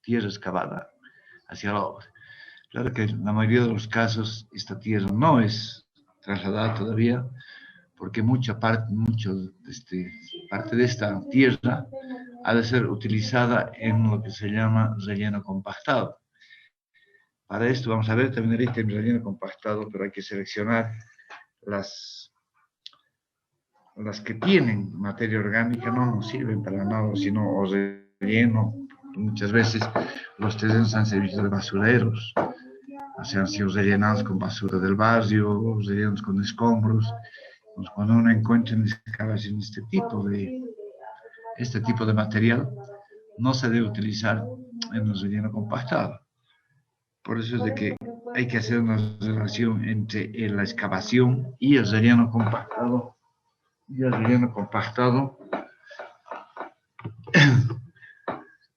tierra excavada hacia la obra. Claro que en la mayoría de los casos esta tierra no es trasladada todavía, porque parte de esta tierra ha de ser utilizada en lo que se llama relleno compactado. Para esto vamos a ver también el ítem relleno compactado, pero hay que seleccionar las que tienen materia orgánica, no nos sirven para nada, sino o relleno. Muchas veces los terrenos han servido de basureros, o sea, han sido rellenados con basura del barrio, rellenados con escombros. Pues cuando uno encuentra en excavación este tipo de material, no se debe utilizar en el relleno compactado. Por eso es de que hay que hacer una relación entre la excavación y el relleno compactado.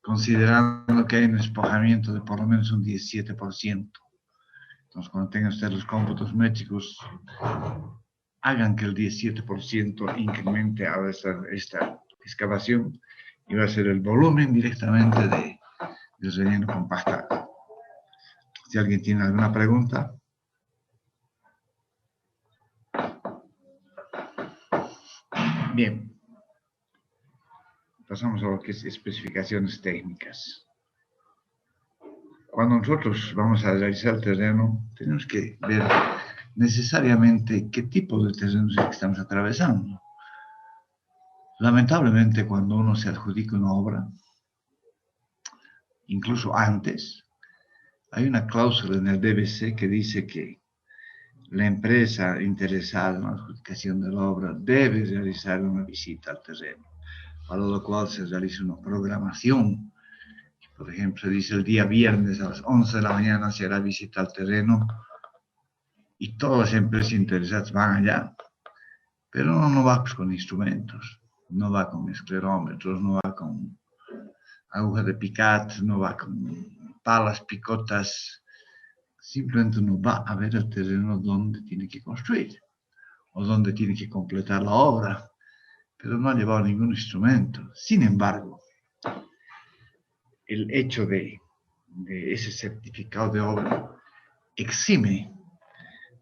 Considerando que hay un despojamiento de por lo menos un 17%. Entonces, cuando tengan ustedes los cómputos métricos, hagan que el 17% incremente a esta excavación y va a ser el volumen directamente del relleno compactado. Si alguien tiene alguna pregunta. Bien. Pasamos a lo que es especificaciones técnicas. Cuando nosotros vamos a realizar el terreno, tenemos que ver necesariamente qué tipo de terreno es el que estamos atravesando. Lamentablemente, cuando uno se adjudica una obra, incluso antes, hay una cláusula en el DBC que dice que la empresa interesada en la adjudicación de la obra debe realizar una visita al terreno, para lo cual se realiza una programación. Por ejemplo, dice el día viernes a las 11 de la mañana se hará visita al terreno y todas las empresas interesadas van allá, pero uno no va pues, con instrumentos, no va con esclerómetros, no va con aguja de picat, no va con palas, picotas, simplemente uno va a ver el terreno donde tiene que construir o donde tiene que completar la obra, pero no ha llevado ningún instrumento. Sin embargo, el hecho de ese certificado de obra exime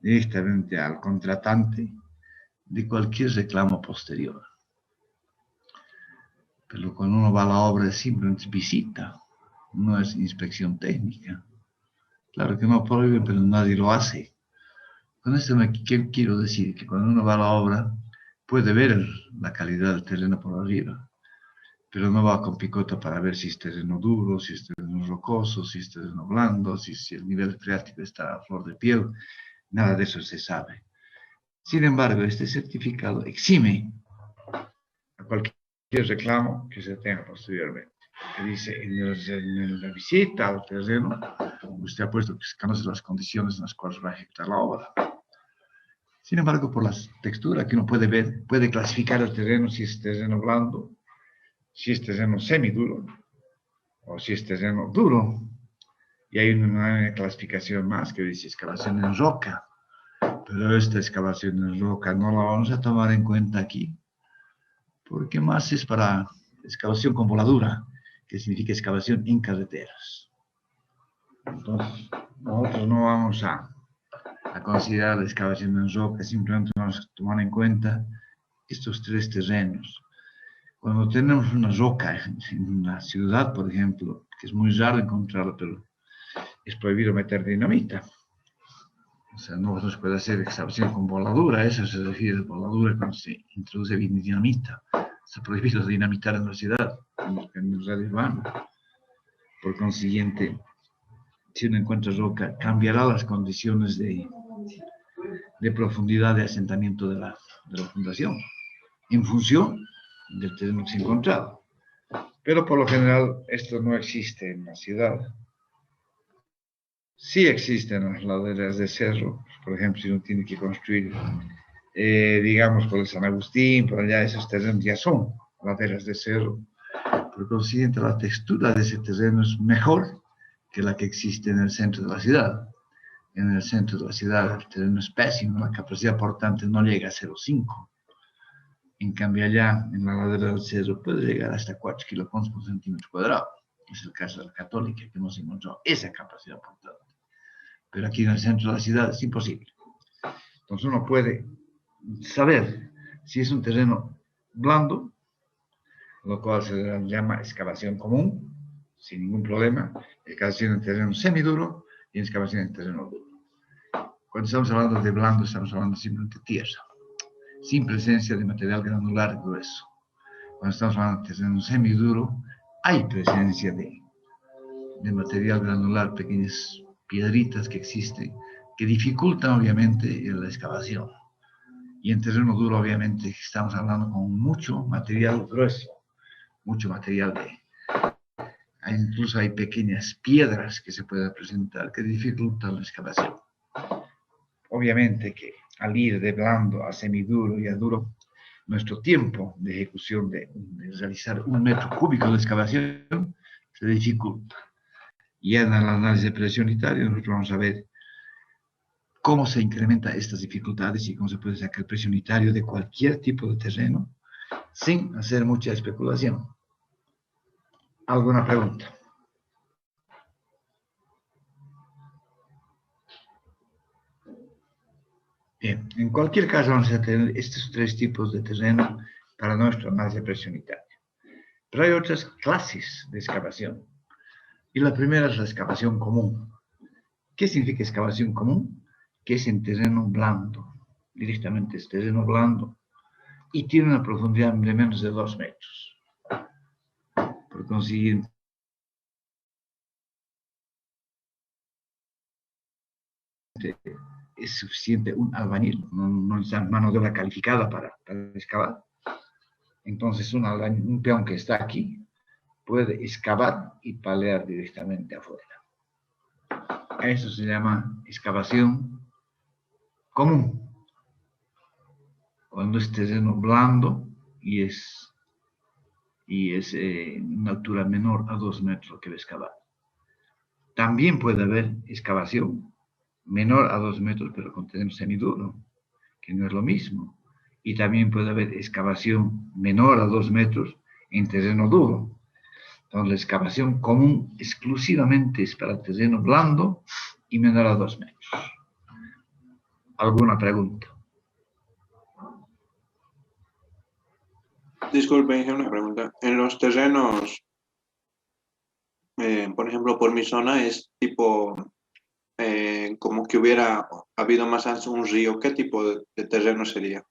directamente al contratante de cualquier reclamo posterior. Pero cuando uno va a la obra es simplemente visita, no es inspección técnica. Claro que no prohíbe, pero nadie lo hace. Con esto quiero decir que cuando uno va a la obra puede ver la calidad del terreno por arriba, pero no va con picota para ver si es terreno duro, si es terreno rocoso, si es terreno blando, si el nivel freático está a flor de piel. Nada de eso se sabe. Sin embargo, este certificado exime a cualquier reclamo que se tenga posteriormente. Que dice, en la visita al terreno, usted ha puesto que se conocen las condiciones en las cuales va a ejecutar la obra. Sin embargo, por la textura que uno puede ver, puede clasificar el terreno si es terreno blando, si es terreno semiduro, o si es terreno duro. Y hay una clasificación más que dice excavación en roca. Pero esta excavación en roca no la vamos a tomar en cuenta aquí, porque más es para excavación con voladura, que significa excavación en carreteras. Entonces, nosotros no vamos a considerar la excavación en roca, simplemente vamos a tomar en cuenta estos tres terrenos. Cuando tenemos una roca en una ciudad, por ejemplo, que es muy raro encontrarla, pero es prohibido meter dinamita. O sea, no se puede hacer excavación con voladura, eso se refiere a voladura cuando se introduce dinamita. Está prohibido dinamitar en la ciudad, en el radio urbano. Por consiguiente, si uno encuentra roca, cambiará las condiciones de profundidad de asentamiento de la fundación, en función del terreno que se ha encontrado. Pero por lo general, esto no existe en la ciudad. Sí existen las laderas de cerro, por ejemplo, si uno tiene que construir, digamos, por el San Agustín, por allá, esos terrenos ya son laderas de cerro. Por consiguiente, la textura de ese terreno es mejor que la que existe en el centro de la ciudad. En el centro de la ciudad el terreno es pésimo, la capacidad portante no llega a 0,5. En cambio allá, en la ladera del cerro, puede llegar hasta 4 kilogramos por centímetro cuadrado. Es el caso de la Católica, que hemos encontrado esa capacidad portante. Pero aquí en el centro de la ciudad es imposible. Entonces uno puede saber si es un terreno blando, lo cual se llama excavación común, sin ningún problema, excavación en terreno semiduro y excavación en terreno duro. Cuando estamos hablando de blando, estamos hablando simplemente de tierra, sin presencia de material granular grueso. Cuando estamos hablando de terreno semiduro, hay presencia de material granular, pequeñas piedritas que existen, que dificultan obviamente la excavación. Y en terreno duro, obviamente, estamos hablando con mucho material grueso, mucho material incluso hay pequeñas piedras que se pueden presentar que dificultan la excavación. Obviamente que al ir de blando a semiduro y a duro, nuestro tiempo de ejecución de realizar 1 metro cúbico de excavación se dificulta. Y en el análisis de presión unitaria nosotros vamos a ver cómo se incrementan estas dificultades y cómo se puede sacar presión unitaria de cualquier tipo de terreno sin hacer mucha especulación. ¿Alguna pregunta? Bien, en cualquier caso vamos a tener estos 3 tipos de terreno para nuestro análisis de presión unitaria. Pero hay otras clases de excavación. Y la primera es la excavación común. ¿Qué significa excavación común? Que es en terreno blando. Directamente es terreno blando. Y tiene una profundidad de menos de 2 metros. Por consiguiente, es suficiente un albañil, no necesita mano de obra calificada para excavar. Entonces un peón que está aquí puede excavar y palear directamente afuera. Eso se llama excavación común. Cuando es terreno blando y es una altura menor a 2 metros que va a excavar. También puede haber excavación menor a 2 metros, pero con terreno semiduro, que no es lo mismo. Y también puede haber excavación menor a 2 metros en terreno duro. Entonces, la excavación común exclusivamente es para terreno blando y menor a 2 metros. ¿Alguna pregunta? Disculpe, hice una pregunta. En los terrenos, por ejemplo, por mi zona es tipo como que hubiera habido más antes un río. ¿Qué tipo de terreno sería?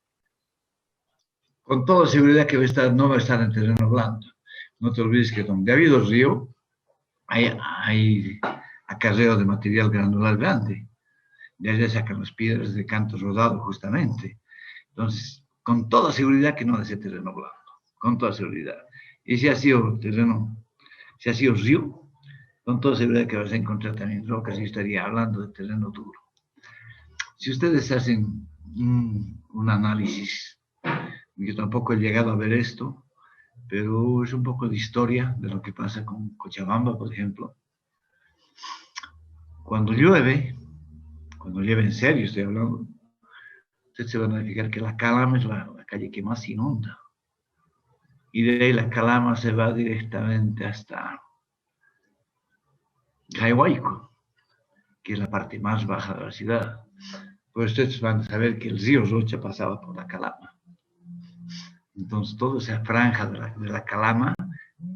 Con toda seguridad que no va a estar en terreno blando. No te olvides que donde ha habido río, hay acarreo de material granular grande. De allá sacan las piedras de canto rodado, justamente. Entonces, con toda seguridad que no es de terreno blando. Con toda seguridad. Y si ha sido río, con toda seguridad que vas a encontrar también rocas y estaría hablando de terreno duro. Si ustedes hacen un análisis, yo tampoco he llegado a ver esto, pero es un poco de historia de lo que pasa con Cochabamba, por ejemplo. Cuando llueve en serio estoy hablando, ustedes se van a fijar que la Calama es la calle que más inunda. Y de ahí la Calama se va directamente hasta Jaihuayco, que es la parte más baja de la ciudad. Pues ustedes van a saber que el río Rocha pasaba por la Calama. Entonces, toda esa franja de la Calama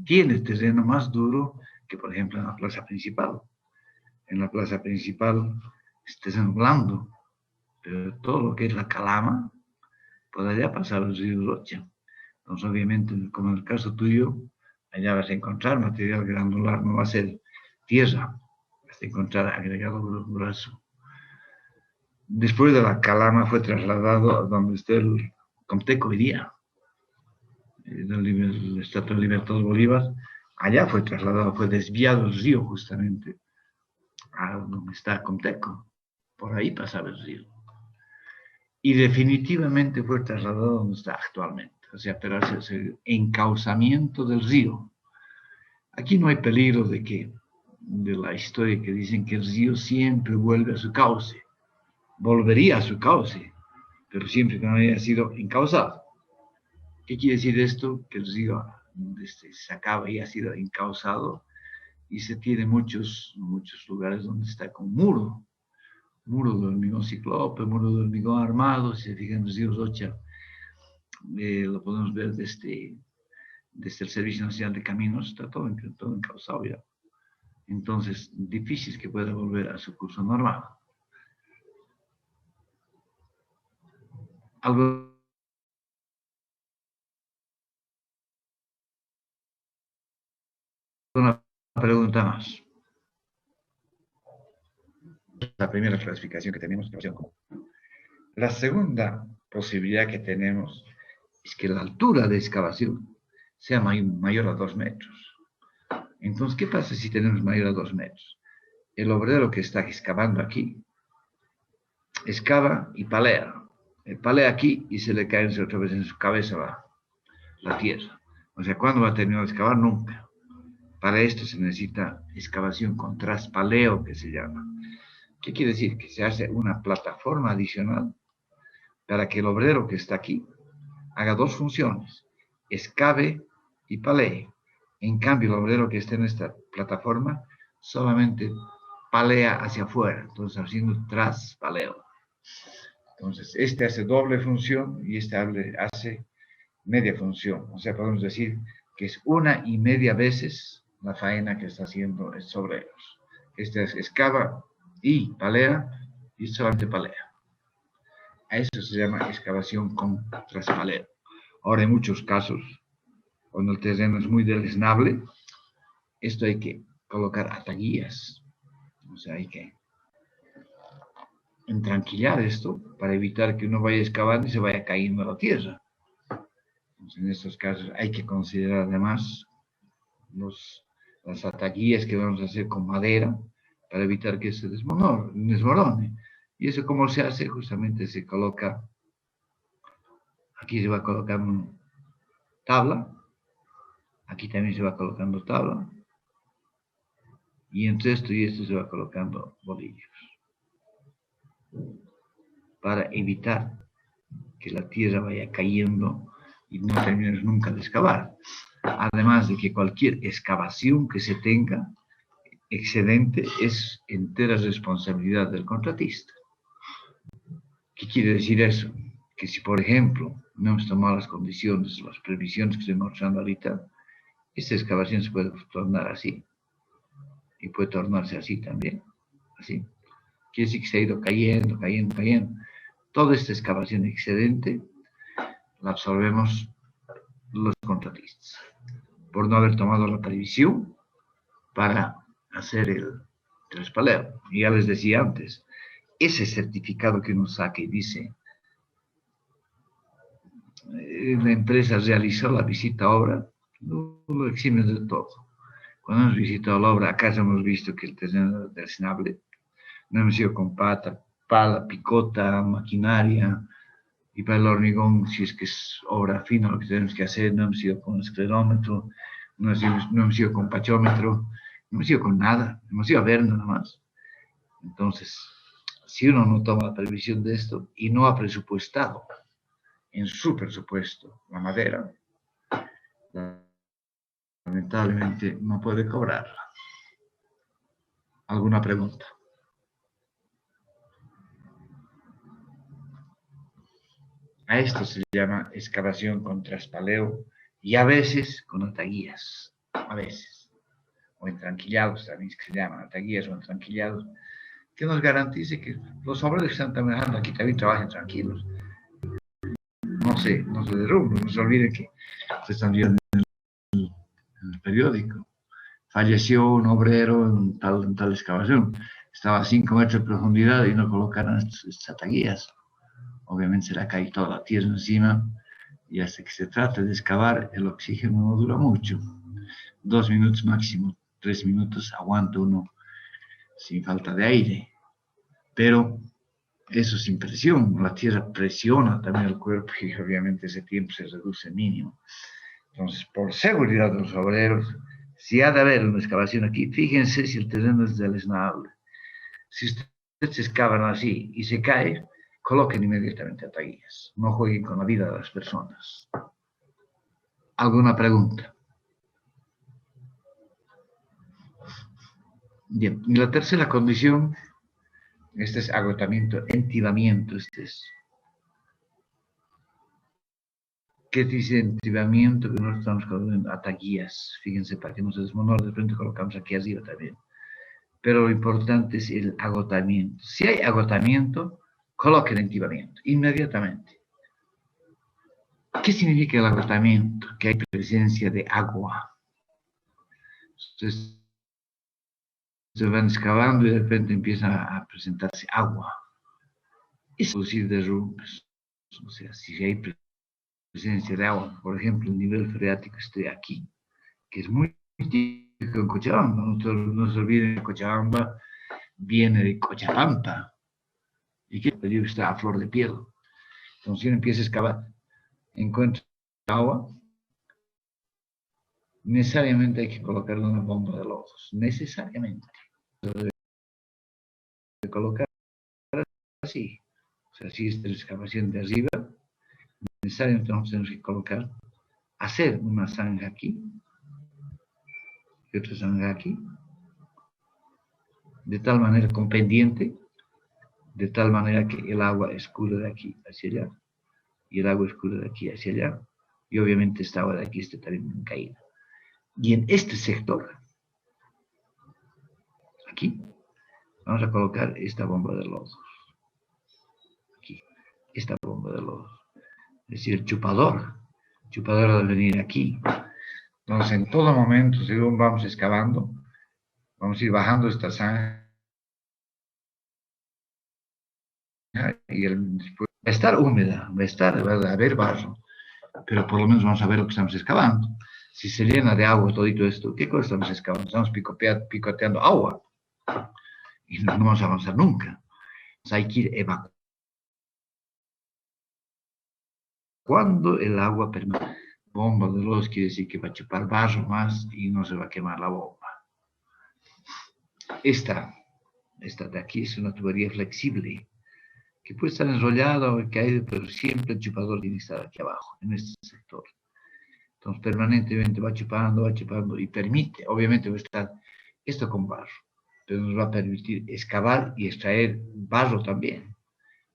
tiene terreno más duro que, por ejemplo, en la plaza principal. En la plaza principal es terreno blando, pero todo lo que es la Calama, por allá pasaba el río Rocha. Entonces, obviamente, como en el caso tuyo, allá vas a encontrar material granular, no va a ser tierra, vas a encontrar agregado grueso. Después de la Calama fue trasladado a donde está el Comteco hoy día, del Estatua de Libertad Bolívar. Allá fue trasladado, fue desviado el río justamente a donde está Comteco. Por ahí pasaba el río. Y definitivamente fue trasladado a donde está actualmente. O sea, pero es el encauzamiento del río. Aquí no hay peligro de la historia que dicen que el río siempre vuelve a su cauce. Volvería a su cauce, pero siempre que no haya sido encauzado. ¿Qué quiere decir esto? Que el río se acaba y ha sido encauzado, y se tiene muchos lugares donde está con muro de hormigón ciclope, muro de hormigón armado. Si se fijan en los ríos Ocha, lo podemos ver desde el Servicio Nacional de Caminos, está todo encauzado ya. Entonces, difícil que pueda volver a su curso normal. ¿Alguna pregunta más? La primera clasificación que tenemos. La segunda posibilidad que tenemos es que la altura de excavación sea mayor a 2 metros. Entonces, ¿qué pasa si tenemos mayor a 2 metros? El obrero que está excavando aquí, excava y palea. Palea aquí y se le cae otra vez en su cabeza la tierra. O sea, ¿cuándo va a terminar de excavar? Nunca. Para esto se necesita excavación con traspaleo, que se llama. ¿Qué quiere decir? Que se hace una plataforma adicional para que el obrero que está aquí haga dos funciones, excave y palee. En cambio, el obrero que está en esta plataforma solamente palea hacia afuera, entonces haciendo traspaleo. Entonces, este hace doble función y este hace media función. O sea, podemos decir que es 1,5 veces la faena que está haciendo estos obreros. Este excava y palea y solamente palea. A eso se llama excavación con traspaleo. Ahora, en muchos casos, cuando el terreno es muy deleznable, esto hay que colocar ataguías. O sea, hay que entranquillar esto para evitar que uno vaya excavando y se vaya cayendo a la tierra. Entonces, en estos casos hay que considerar además las ataguías que vamos a hacer con madera para evitar que se desmorone. Y eso, ¿cómo se hace? Justamente se coloca, aquí se va colocando tabla, aquí también se va colocando tabla, y entre esto y esto se va colocando bolillos, para evitar que la tierra vaya cayendo y no termines nunca de excavar. Además de que cualquier excavación que se tenga excedente es entera responsabilidad del contratista. ¿Qué quiere decir eso? Que si, por ejemplo, no hemos tomado las condiciones, las previsiones que estoy mostrando ahorita, esta excavación se puede tornar así. Y puede tornarse así también. Así. Quiere decir que se ha ido cayendo. Toda esta excavación excedente la absorbemos los contratistas, por no haber tomado la previsión para hacer el traspaleo. Y ya les decía antes, ese certificado que uno saca y dice, la empresa realizó la visita a obra, no lo eximen de todo. Cuando hemos visitado la obra, acá hemos visto que el terreno es deleznable, no hemos ido con pala, picota, maquinaria, y para el hormigón, si es que es obra fina lo que tenemos que hacer, no hemos ido con esclerómetro, no hemos ido con pachómetro, no hemos ido con nada, hemos ido a ver nada más. Entonces, si uno no toma la previsión de esto y no ha presupuestado en su presupuesto la madera, lamentablemente no puede cobrarla. ¿Alguna pregunta? A esto se llama excavación con traspaleo y a veces con ataguías, a veces, o entranquillados también se llaman ataguías o entranquillados, que nos garantice que los obreros que están trabajando aquí también trabajen tranquilos. No se derrumben, no se olviden que se están viendo en el periódico. Falleció un obrero en tal excavación, estaba a 5 metros de profundidad y no colocaron estas ataguías. Obviamente se le cae toda la tierra encima y hasta que se trate de excavar el oxígeno no dura mucho. 2 minutos máximo, 3 minutos aguanta uno sin falta de aire. Pero eso sin presión, la tierra presiona también el cuerpo y obviamente ese tiempo se reduce mínimo. Entonces, por seguridad de los obreros, si ha de haber una excavación aquí, fíjense si el terreno es deleznable. Si ustedes excavan así y se cae, coloquen inmediatamente ataguías. No jueguen con la vida de las personas. ¿Alguna pregunta? Bien, y la tercera condición, este es agotamiento, entibamiento, este es. ¿Qué dice entibamiento? Que nosotros estamos colocando ataguías, fíjense, para que no se desmonore, de repente colocamos aquí arriba también. Pero lo importante es el agotamiento. Si hay agotamiento, coloquen entibamiento, inmediatamente. ¿Qué significa el agotamiento? Que hay presencia de agua. Entonces, se van excavando y de repente empieza a presentarse agua. Es producir derrumbes. O sea, si hay presencia de agua, por ejemplo, el nivel freático esté aquí, que es muy típico en Cochabamba. No se olviden que Cochabamba viene de Cochabamba y que el peligro está a flor de piel. Entonces, si uno empieza a excavar, encuentra agua, necesariamente hay que colocarle una bomba de lodos. Necesariamente. Debe colocar así. O sea, si esta excavación de arriba, necesariamente nosotros tenemos que colocar, hacer una zanja aquí y otra zanja aquí, de tal manera con pendiente, de tal manera que el agua escurre de aquí hacia allá y el agua escurre de aquí hacia allá y obviamente esta agua de aquí está también en caída. Y en este sector, aquí, vamos a colocar esta bomba de lodos. Aquí, esta bomba de lodos. Es decir, el chupador debe venir aquí. Entonces, en todo momento, según vamos excavando, vamos a ir bajando esta zanja y después va a estar húmeda, va a haber barro, pero por lo menos vamos a ver lo que estamos excavando. Si se llena de agua todo esto, ¿qué cosa estamos excavando? Estamos picoteando agua y no vamos a avanzar nunca. Entonces hay que ir evacuando. Cuando el agua permanece, bomba de lodos quiere decir que va a chupar barro más y no se va a quemar la bomba. Esta de aquí es una tubería flexible que puede estar enrollada o caída, pero siempre el chupador tiene que estar aquí abajo, en este sector. Entonces permanentemente va chupando y permite, obviamente va a estar esto con barro, pero nos va a permitir excavar y extraer barro también.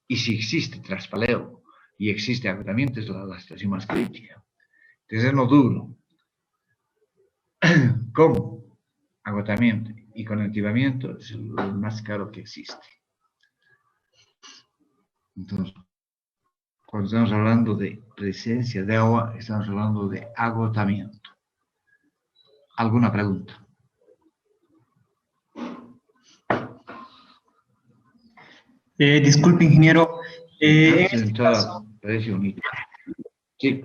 Y si existe traspaleo y existe agotamiento, es la situación más crítica. Terreno duro, con agotamiento y con activamiento, es lo más caro que existe. Entonces, cuando estamos hablando de presencia de agua, estamos hablando de agotamiento. ¿Alguna pregunta? Disculpe, ingeniero. Sí.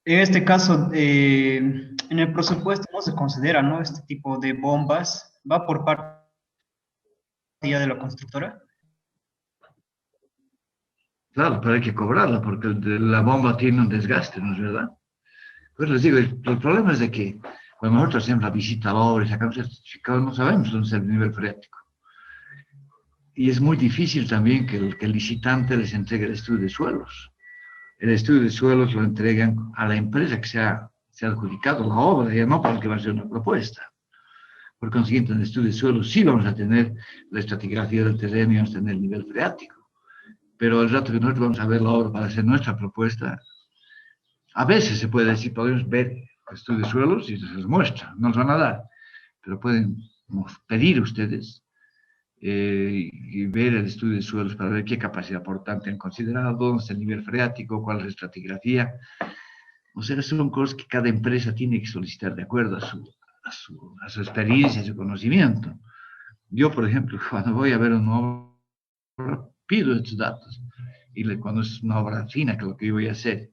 En este caso, en el presupuesto no se considera, ¿no? Este tipo de bombas. ¿Va por parte ya de la constructora? Claro, pero hay que cobrarla porque la bomba tiene un desgaste, ¿no es verdad? Pues les digo, el problema es de que cuando nosotros hacemos la visita a la obra y sacamos el certificado, no sabemos dónde está el nivel freático. Y es muy difícil también que el licitante les entregue el estudio de suelos. El estudio de suelos lo entregan a la empresa que se ha adjudicado la obra, ya no para el que va a ser una propuesta. Por consiguiente, en el estudio de suelos sí vamos a tener la estratigrafía del terreno y vamos a tener el nivel freático. Pero al rato que nosotros vamos a ver la obra para hacer nuestra propuesta, a veces se puede decir, podemos ver el estudio de suelos y se les muestra, no nos van a dar, pero pueden pedir ustedes y ver el estudio de suelos para ver qué capacidad portante han considerado, dónde está el nivel freático, cuál es la estratigrafía. O sea, son cosas que cada empresa tiene que solicitar de acuerdo a su experiencia, a su conocimiento. Yo, por ejemplo, cuando voy a ver una obra, pido estos datos. Y cuando es una obra fina, que es lo que yo voy a hacer,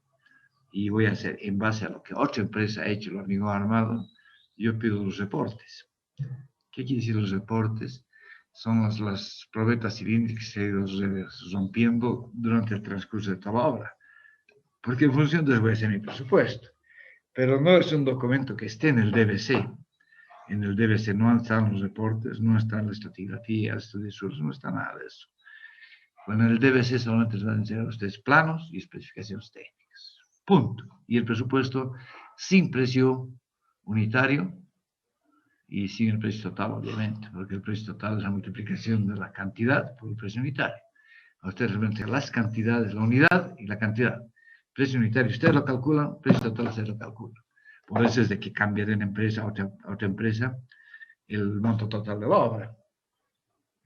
y voy a hacer en base a lo que otra empresa ha hecho, lo amigo armado, yo pido los reportes. ¿Qué quiere decir los reportes? Son las probetas cilíndricas que se han ido rompiendo durante el transcurso de toda la obra. Porque en función de eso voy a hacer mi presupuesto. Pero no es un documento que esté en el DBC. En el DBC no están los reportes, no están las estratigrafías, estudios, no está nada de eso. Bueno, en el DBC solamente les van a enseñar a ustedes planos y especificaciones técnicas. Punto. Y el presupuesto sin precio unitario y sin el precio total, obviamente, porque el precio total es la multiplicación de la cantidad por el precio unitario. A ustedes les van a las cantidades, la unidad y la cantidad. Precio unitario, ustedes lo calculan, precio total ustedes lo calculan. Por eso es de que cambia de una empresa a otra empresa el monto total de la obra.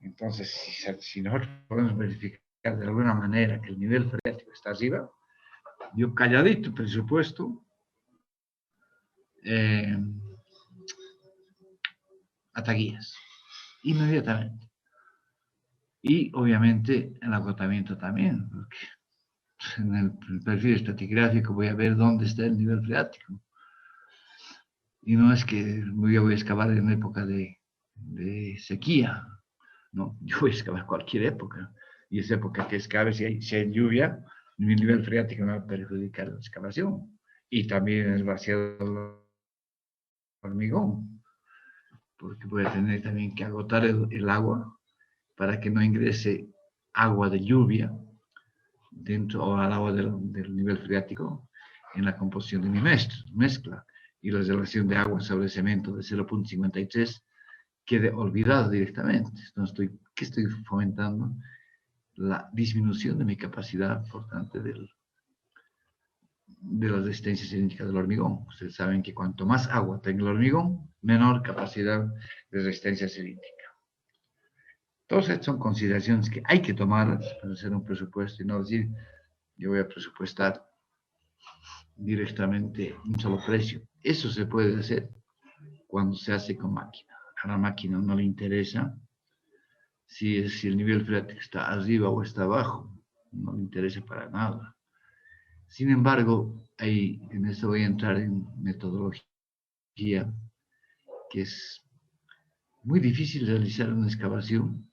Entonces, si nosotros podemos verificar de alguna manera que el nivel freático está arriba, yo calladito presupuesto, ataguías, inmediatamente. Y obviamente el agotamiento también, porque en el perfil estratigráfico voy a ver dónde está el nivel freático. Y no es que yo voy a excavar en época de sequía, no, yo voy a excavar cualquier época. Y esa época que excabe, si hay lluvia, mi nivel freático no va a perjudicar la excavación. Y también el vaciado del hormigón, porque voy a tener también que agotar el agua para que no ingrese agua de lluvia dentro o al agua del nivel freático en la composición de mi mezcla. Y la relación de agua sobre cemento de 0.53 quede olvidada directamente. Entonces, ¿qué estoy fomentando? La disminución de mi capacidad, por tanto, de la resistencia cilíndrica del hormigón. Ustedes saben que cuanto más agua tenga el hormigón, menor capacidad de resistencia cilíndrica. Todas estas son consideraciones que hay que tomar para hacer un presupuesto y no decir, yo voy a presupuestar directamente un solo precio. Eso se puede hacer cuando se hace con máquina. A la máquina no le interesa si el nivel freático está arriba o está abajo, no le interesa para nada. Sin embargo, en esto voy a entrar en metodología, que es muy difícil realizar una excavación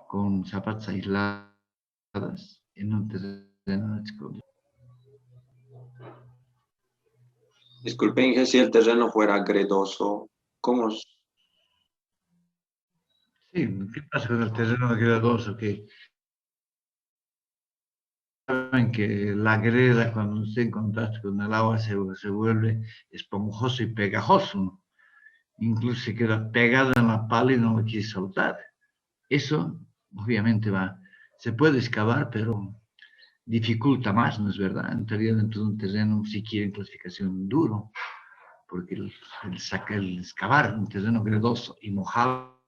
con zapatas aisladas en un terreno explosivo. Disculpen, si el terreno fuera gredoso, ¿cómo? Sí, ¿qué pasa con el terreno gredoso? Que saben que la greda, cuando esté en contacto con el agua, se vuelve esponjoso y pegajoso. Incluso se queda pegada en la pala y no lo quiere soltar. Eso, obviamente, se puede excavar, pero dificulta más, ¿no es verdad? Entraría dentro de un terreno, si quieren, clasificación duro, porque el excavar un terreno gredoso y mojado.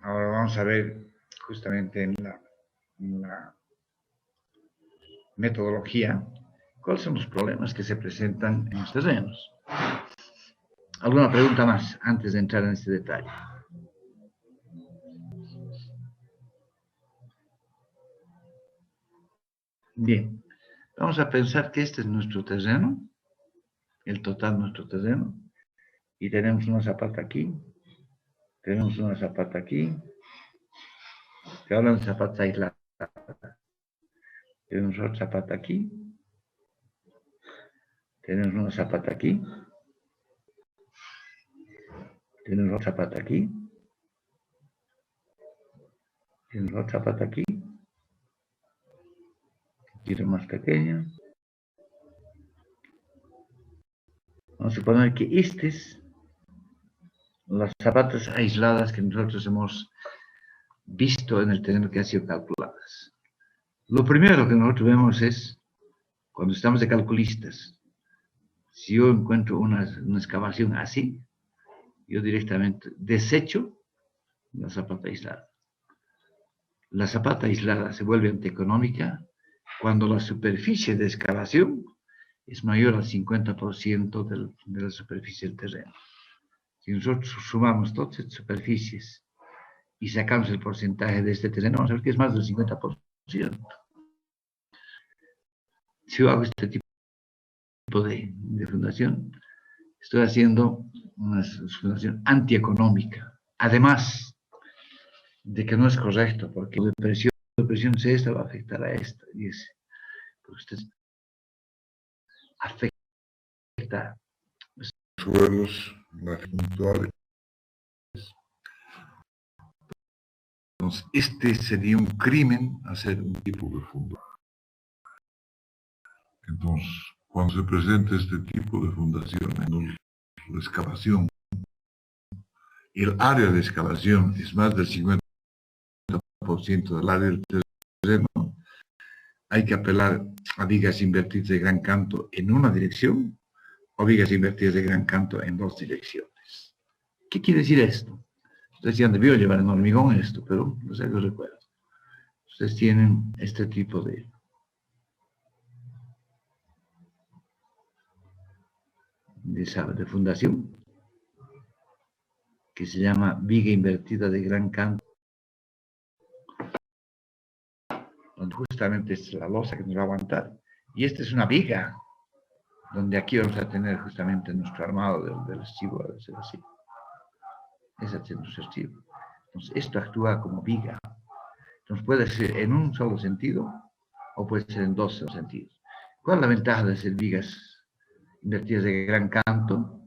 Ahora vamos a ver justamente en la metodología cuáles son los problemas que se presentan en los terrenos. ¿Alguna pregunta más antes de entrar en este detalle? Bien, vamos a pensar que este es nuestro terreno, el total de nuestro terreno, y tenemos una zapata aquí, tenemos una zapata aquí, que hablan de zapata aislada. Tenemos otra zapata aquí, tenemos una zapata aquí, tenemos otra zapata aquí, tenemos otra zapata aquí, quiero más pequeña. Vamos a suponer que estas las zapatas aisladas que nosotros hemos visto en el terreno que han sido calculadas. Lo primero que nosotros vemos es, cuando estamos de calculistas, si yo encuentro una excavación así, yo directamente desecho la zapata aislada. La zapata aislada se vuelve antieconómica cuando la superficie de excavación es mayor al 50% de la superficie del terreno. Si nosotros sumamos todas estas superficies y sacamos el porcentaje de este terreno, vamos a ver que es más del 50%. Si yo hago este tipo de fundación, estoy haciendo una fundación antieconómica. Además de que no es correcto, porque la presión C esta va a afectar a esta. Y porque usted afecta suelos, las puntuales. Entonces, este sería un crimen hacer un tipo de fundación. Entonces, Cuando se presenta este tipo de fundación en la excavación, el área de excavación es más del 50% del área del terreno, hay que apelar a vigas invertidas de gran canto en una dirección o vigas invertidas de gran canto en dos direcciones. ¿Qué quiere decir esto? Ustedes ya han debido llevar en hormigón esto, pero no sé, lo recuerdo. Ustedes tienen este tipo de fundación que se llama viga invertida de gran canto, donde justamente es la losa que nos va a aguantar. Y esta es una viga, donde aquí vamos a tener justamente nuestro armado del archivo, a ser así. Ese es nuestro archivo. Entonces, esto actúa como viga. Entonces, puede ser en un solo sentido o puede ser en dos sentidos. ¿Cuál es la ventaja de hacer vigas invertidas de gran canto?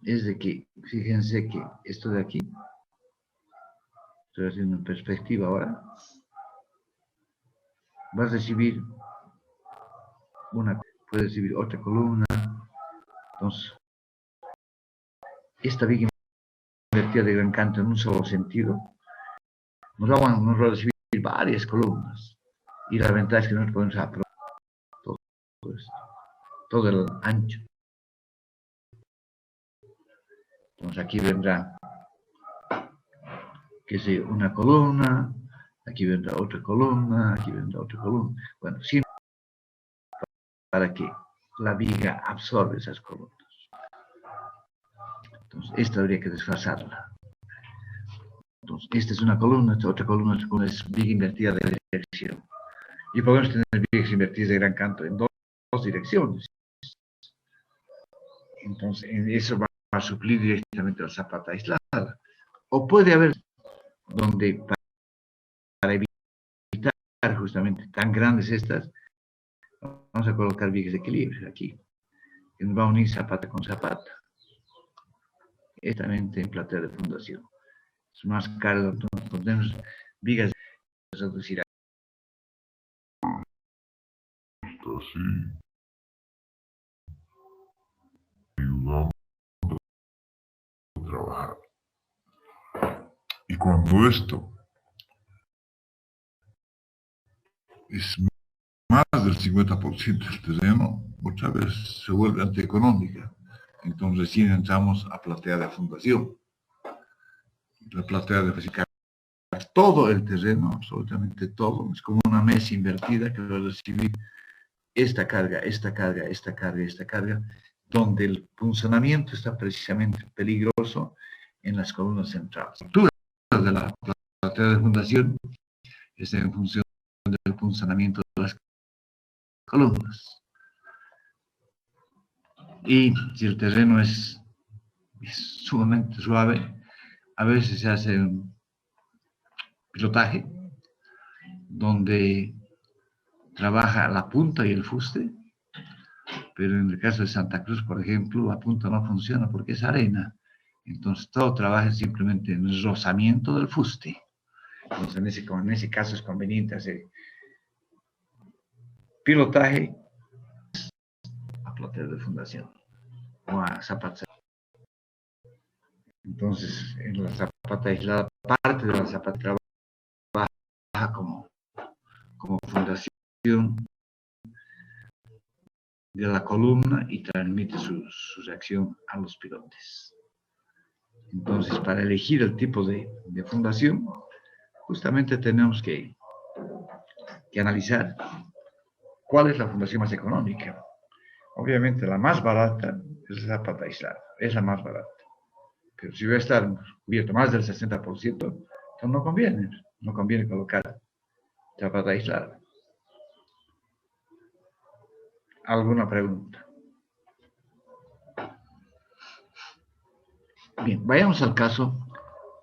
Es de que, fíjense que esto de aquí, estoy haciendo en perspectiva ahora, va a recibir puede recibir otra columna. Entonces, esta viga invertida de gran canto en un solo sentido nos va a recibir varias columnas. Y la ventaja es que nosotros podemos aprovechar todo el ancho. Entonces aquí vendrá, que sé, una columna, aquí vendrá otra columna, aquí vendrá otra columna. Bueno, siempre para que la viga absorbe esas columnas. Entonces, esta habría que desfasarla. Entonces, esta es una columna, esta otra columna es viga invertida de dirección. Y podemos tener vigas invertidas de gran canto en dos direcciones. Entonces, eso va a suplir directamente la zapata aislada. O puede haber donde para evitar justamente tan grandes estas, vamos a colocar vigas de equilibrio aquí, que nos va a unir zapata con zapata. Exactamente en platea de fundación. Es más caro, entonces ponemos vigas de reducir. Así, ayudamos a trabajar. Y cuando esto es más del 50% del terreno, muchas veces se vuelve antieconómica. Entonces recién entramos a platea de fundación. La platea de fundación, todo el terreno, absolutamente todo, es como una mesa invertida que va a recibir esta carga, esta carga, esta carga, esta carga, donde el punzonamiento está precisamente peligroso en las columnas centrales. La altura de la platea de fundación es en función del punzonamiento de las columnas. Y si el terreno es sumamente suave, a veces se hace un pilotaje donde trabaja la punta y el fuste, pero en el caso de Santa Cruz, por ejemplo, la punta no funciona porque es arena. Entonces todo trabaja simplemente en el rozamiento del fuste. Entonces en ese caso es conveniente hacer pilotaje a platea de fundación o a zapata. Entonces en la zapata aislada, parte de la zapata trabaja como fundación de la columna y transmite su reacción a los pilotes. Entonces, para elegir el tipo de fundación, justamente tenemos que analizar cuál es la fundación más económica. Obviamente, la más barata es la zapata aislada, es la más barata. Pero si va a estar cubierto más del 60%, entonces no conviene colocar zapata aislada. ¿Alguna pregunta? Bien, vayamos al caso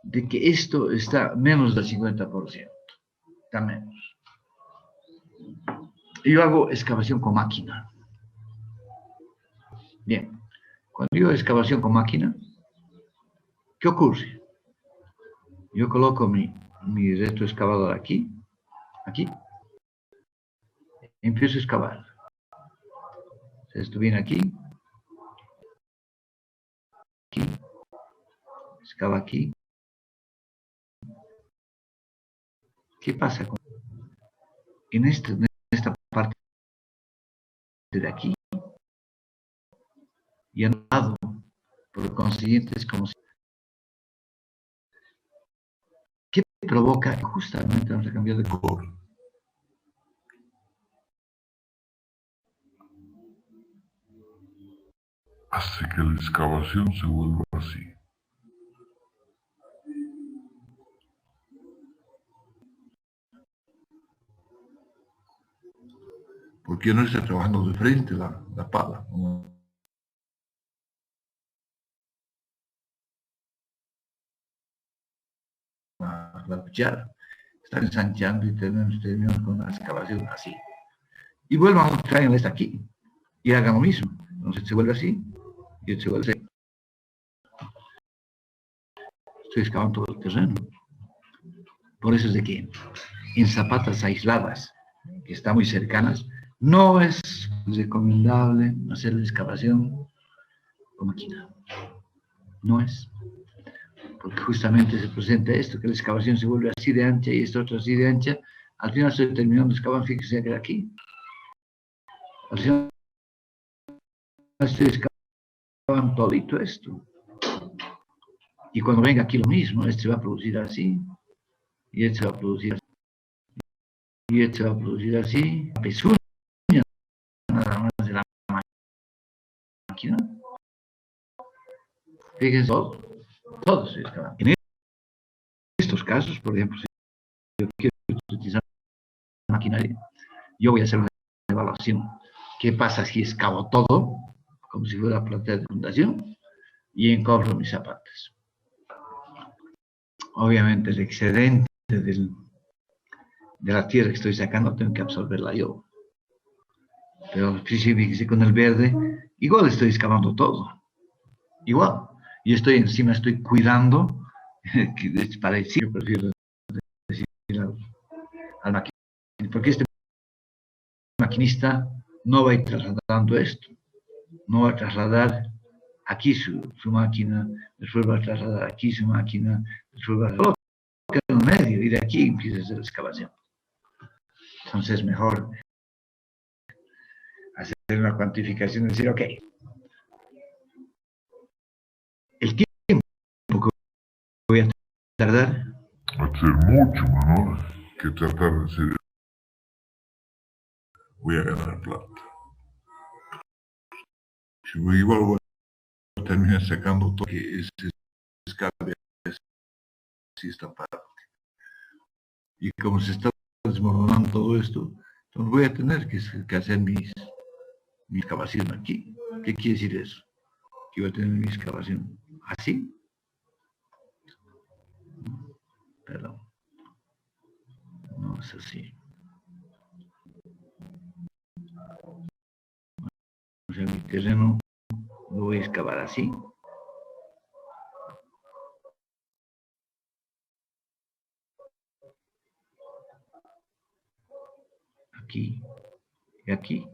de que esto está menos del 50%. Está menos. Yo hago excavación con máquina. Bien, cuando yo hago excavación con máquina, ¿qué ocurre? Yo coloco mi retroexcavador aquí, empiezo a excavar. Esto viene aquí, excava aquí. ¿Qué pasa en esta parte de aquí? Y anulado, por consiguiente es como si... ¿Qué provoca? Justamente vamos a cambiar de color. Hace que la excavación se vuelva así. Porque no está trabajando de frente la pala. La cuchara. Está ensanchando y terminamos con una excavación así. Y vuelvan a traer esta aquí. Y hagan lo mismo. Entonces se vuelve así. Y se vuelve así. Estoy excavando todo el terreno. Por eso es de que en zapatas aisladas, que están muy cercanas, no es recomendable hacer la excavación con máquina. No es. Porque justamente se presenta esto, que la excavación se vuelve así de ancha y esta otra así de ancha. Al final estoy terminando de excavar, fíjese que aquí. Al final estoy excavando todito esto. Y cuando venga aquí lo mismo, este va a producir así, y este va a producir así, y este va a producir así, la pezuña nada más de la máquina. Fíjense, todo se excava. En estos casos, por ejemplo, si yo quiero utilizar maquinaria, yo voy a hacer una evaluación. ¿Qué pasa si excavo todo, como si fuera platea de fundación, y encobro mis zapatos? Obviamente el excedente de la tierra que estoy sacando tengo que absorberla yo. Pero fíjese con el verde, igual estoy excavando todo. Igual. Y estoy encima, estoy cuidando, para decir, yo prefiero decir al maquinista, porque este maquinista no va a ir trasladando esto, no va a trasladar aquí su máquina, después va a trasladar aquí su máquina, después va a colocar en el medio y de aquí empieza a hacer la excavación. Entonces es mejor hacer una cuantificación y decir, ok, el tiempo que voy a tardar Va a ser mucho menor que tratar de hacer. Voy a ganar plata. Si voy igual voy a terminar sacando todo que ese escape así esta parte. Y como se está desmoronando todo esto, entonces voy a tener que hacer mi excavación aquí. ¿Qué quiere decir eso? Que voy a tener mi excavación así. Perdón. No es así. O sea, mi terreno lo voy a excavar así. Aquí y aquí.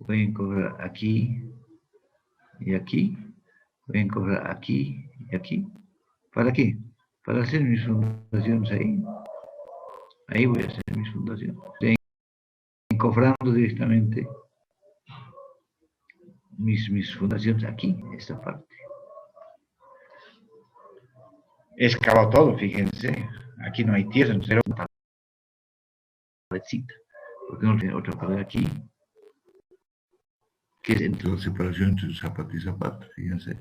Voy a encobrar aquí y aquí. Voy a encobrar aquí y aquí. ¿Para qué? Para hacer mis fundaciones ahí. Ahí voy a hacer mis fundaciones. Estoy encofrando directamente mis fundaciones aquí, esta parte. He excavado todo, fíjense. Aquí no hay tierra, entonces era una paredcita. ¿Por qué no tiene otra pared aquí? Que es entre la separación entre zapato y zapato, fíjense.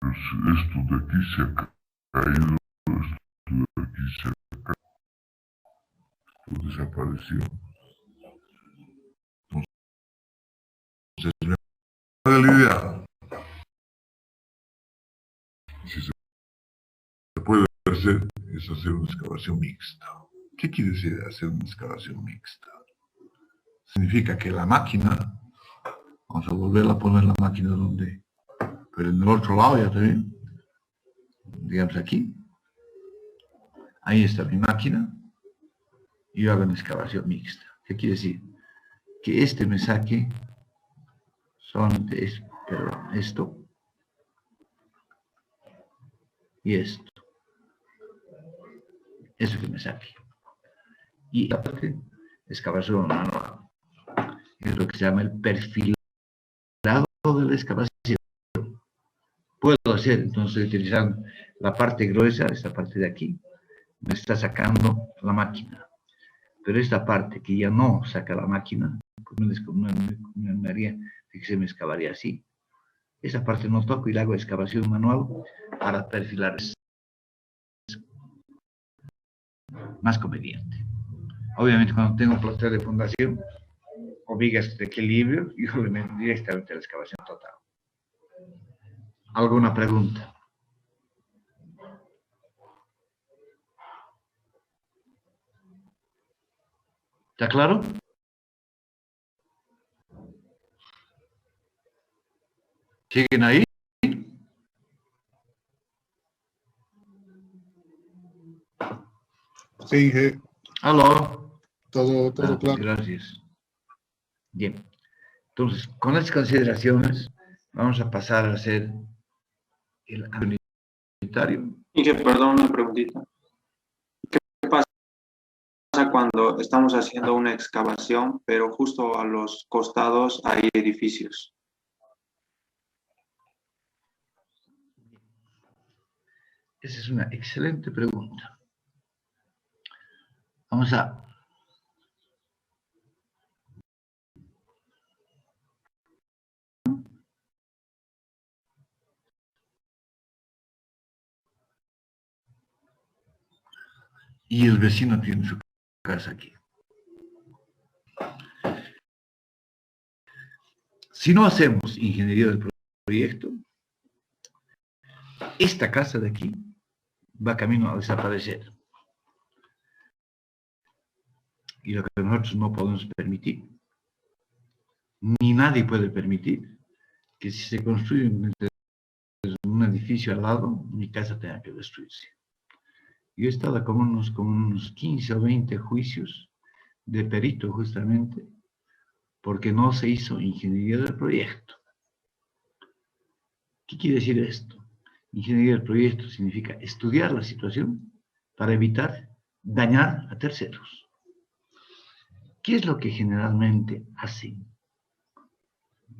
Esto de aquí se ha caído, esto de aquí se ha caído, desapareció. Entonces, la realidad, si se puede hacer, es hacer una excavación mixta. ¿Qué quiere decir hacer una excavación mixta? Significa que la máquina, vamos a volver a poner la máquina donde, pero en el otro lado ya también, digamos aquí, ahí está mi máquina, y yo hago una excavación mixta. ¿Qué quiere decir? que este me saque solamente esto y esto. Eso que me saque. Y aparte, excavación manual. Es lo que se llama el perfilado de la excavación. Puedo hacer, entonces, utilizando la parte gruesa, esta parte de aquí, me está sacando la máquina. Pero esta parte que ya no saca la máquina, como me haría, que se me excavaría así. Esa parte no toco y le hago excavación manual para perfilar. Más conveniente. Obviamente, cuando tengo platea de fundación o vigas de equilibrio, yo le meto directamente a la excavación total. ¿Alguna pregunta? ¿Está claro? ¿Siguen ahí? Sí, ¿Aló? todo claro. Gracias. Bien. Entonces, con estas consideraciones, vamos a pasar a hacer el unitario. Y que, perdón, una preguntita. ¿Qué pasa cuando estamos haciendo una excavación, pero justo a los costados hay edificios? Esa es una excelente pregunta. Vamos a... Y el vecino tiene su casa aquí. Si no hacemos ingeniería del proyecto, esta casa de aquí va camino a desaparecer. Y lo que nosotros no podemos permitir, ni nadie puede permitir, que si se construye un edificio al lado, mi casa tenga que destruirse. Yo he estado como unos 15 o 20 juicios de perito justamente porque no se hizo ingeniería del proyecto. ¿Qué quiere decir esto? Ingeniería del proyecto significa estudiar la situación para evitar dañar a terceros. ¿Qué es lo que generalmente hacen?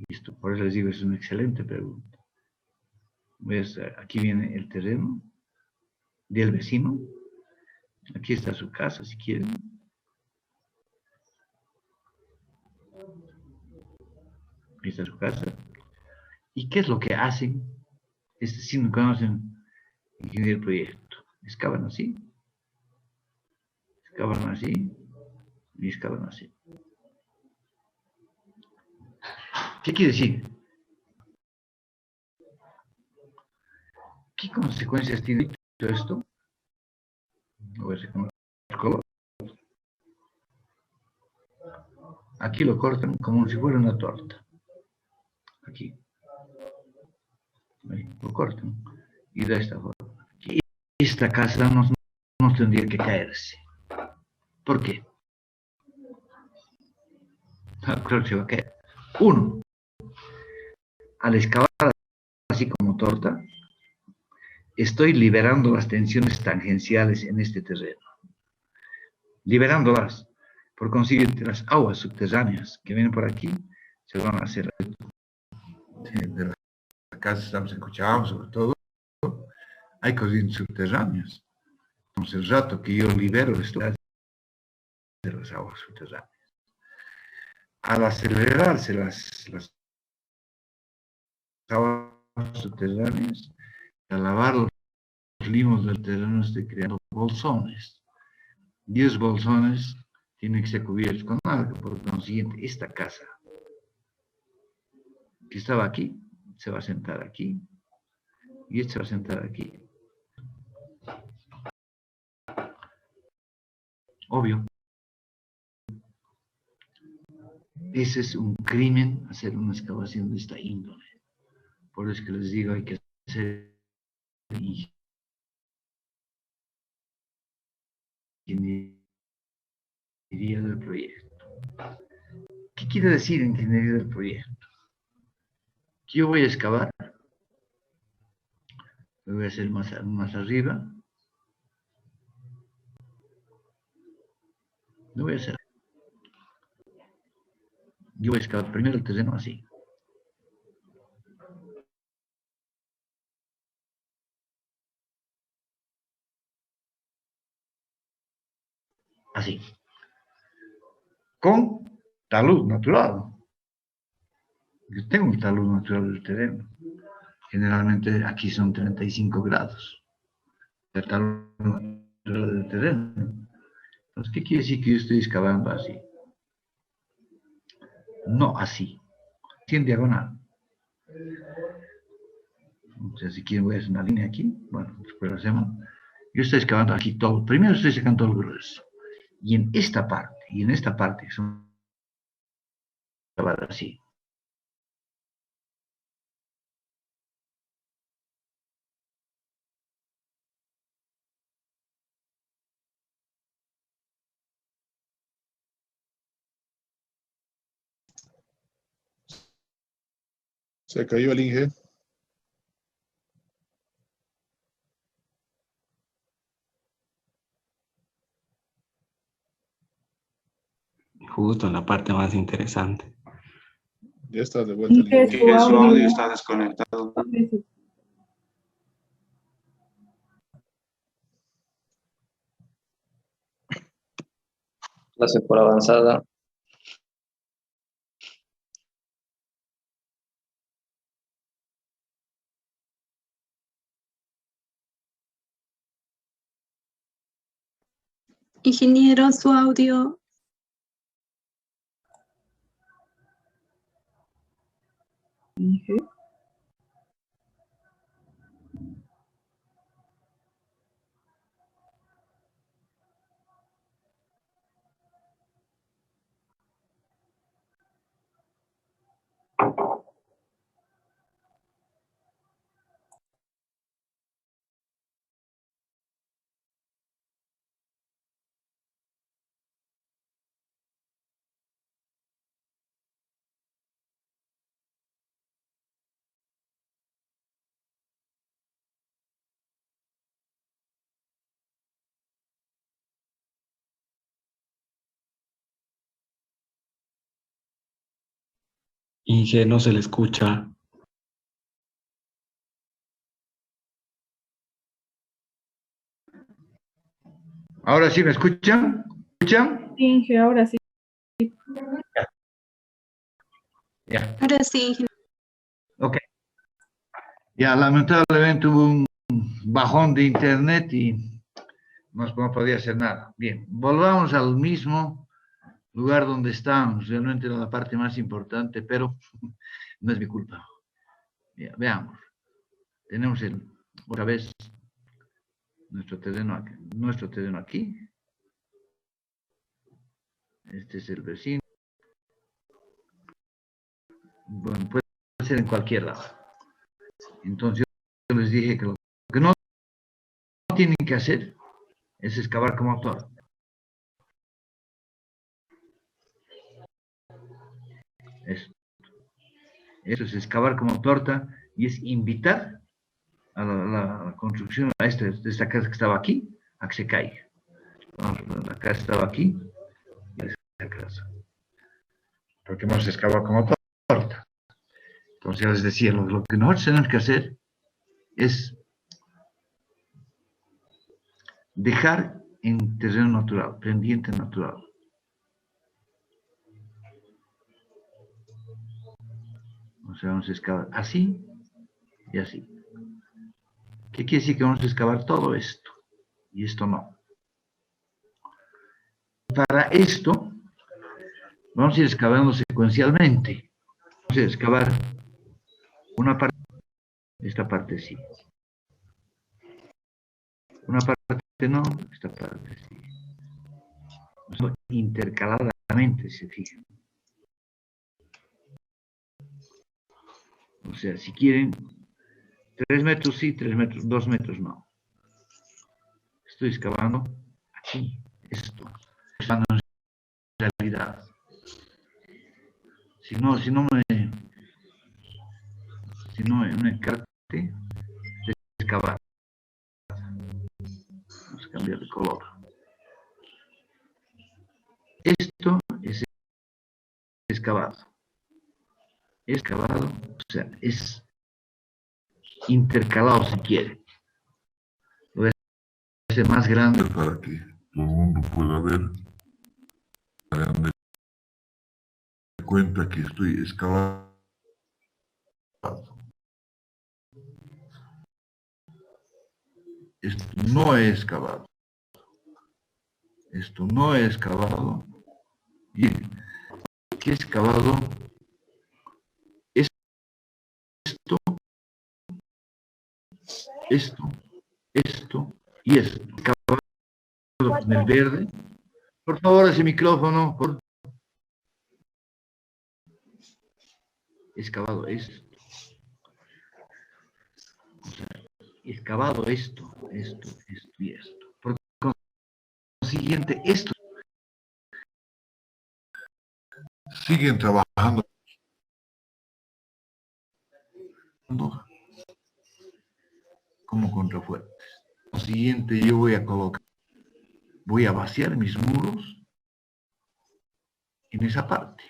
Esto, por eso les digo, es una excelente pregunta. ¿Ves? Aquí viene el terreno del vecino. Aquí está su casa, si quieren. Aquí está su casa. ¿Y qué es lo que hacen? Si no conocen ingeniería del proyecto. Excavan así. Excavan así. Y excavan así. ¿Qué quiere decir? ¿Qué consecuencias tiene todo esto? A ver si con el color. Aquí lo cortan como si fuera una torta. Aquí. Ahí, lo cortan. Y de esta forma. Y esta casa no tendría que caerse. ¿Por qué? Creo que se va a caer. Uno, al excavar así como torta, estoy liberando las tensiones tangenciales en este terreno. Liberándolas. Por consiguiente, las aguas subterráneas que vienen por aquí se van a hacer de la casa, estamos en Cochabamba sobre todo, hay corrientes subterráneas. Entonces, el rato que yo libero esto de las aguas subterráneas, al acelerarse las aguas subterráneas, al lavar los limos del terreno, estoy creando bolsones. 10 bolsones tienen que ser cubiertos con algo. Por consiguiente, esta casa que estaba aquí se va a sentar aquí y esta se va a sentar aquí. Obvio. Ese es un crimen, hacer una excavación de esta índole. Por eso que les digo, hay que hacer ingeniería del proyecto. ¿Qué ¿Qué quiere decir ingeniería del proyecto? Que yo voy a excavar, lo voy a hacer más arriba, lo voy a hacer. Yo voy a excavar primero el terreno así. Así. Con talud natural. Yo tengo un talud natural del terreno. Generalmente aquí son 35 grados. El talud natural del terreno. Entonces, ¿qué quiere decir que yo estoy excavando así? No así. Así en diagonal. O sea, si quieren voy a hacer una línea aquí. Bueno, después lo hacemos. Yo estoy excavando aquí todo. Primero estoy sacando todo el grueso. Y en esta parte, son así. Se cayó el Inge. Justo en la parte más interesante. Ya está de vuelta el Inge, Inge. Que su audio está desconectado. Clase por avanzada. Ingeniero, su audio. Inge. Inge, no se le escucha. Ahora sí me escuchan. ¿Escuchan? Inge, ahora sí. Ya. Ahora sí, ingeniero. Ok. Ya, lamentablemente hubo un bajón de internet y no podía hacer nada. Bien, volvamos al mismo lugar donde estábamos. Realmente era la parte más importante, pero no es mi culpa. Ya, veamos. Tenemos otra vez nuestro terreno aquí. Este es el vecino. Bueno, puede ser en cualquier lado. Entonces yo les dije que lo que no tienen que hacer es excavar como autor. Eso es excavar como torta y es invitar a la construcción de esta casa que estaba aquí a que se caiga. La casa estaba aquí y esta casa. Porque hemos excavado como torta. Entonces ya les decía, lo que nosotros tenemos que hacer es dejar en terreno natural, pendiente natural. O sea, vamos a excavar así y así. ¿Qué quiere decir? Que vamos a excavar todo esto y esto no. Para esto, vamos a ir excavando secuencialmente. Vamos a excavar una parte, esta parte sí. Una parte no, esta parte sí. Intercaladamente, se fijan. O sea, si quieren, 3 metros sí, 3 metros, 2 metros no. Estoy excavando aquí, esto. Excavando en realidad. si no me capte, excavar. Vamos a cambiar de color. Esto es excavado. Excavado, o sea, es intercalado si quiere. Voy a hacer más grande. Para que todo el mundo pueda ver, hagan de cuenta que estoy excavando. Esto no es excavado. Esto no es excavado. Y que es excavado esto, esto y esto. Excavado con el verde. Por favor, ese micrófono. Excavado esto. O sea, excavado esto y esto. Por consiguiente, esto siguen trabajando como contrafuertes. Por consiguiente, yo voy a vaciar mis muros en esa parte.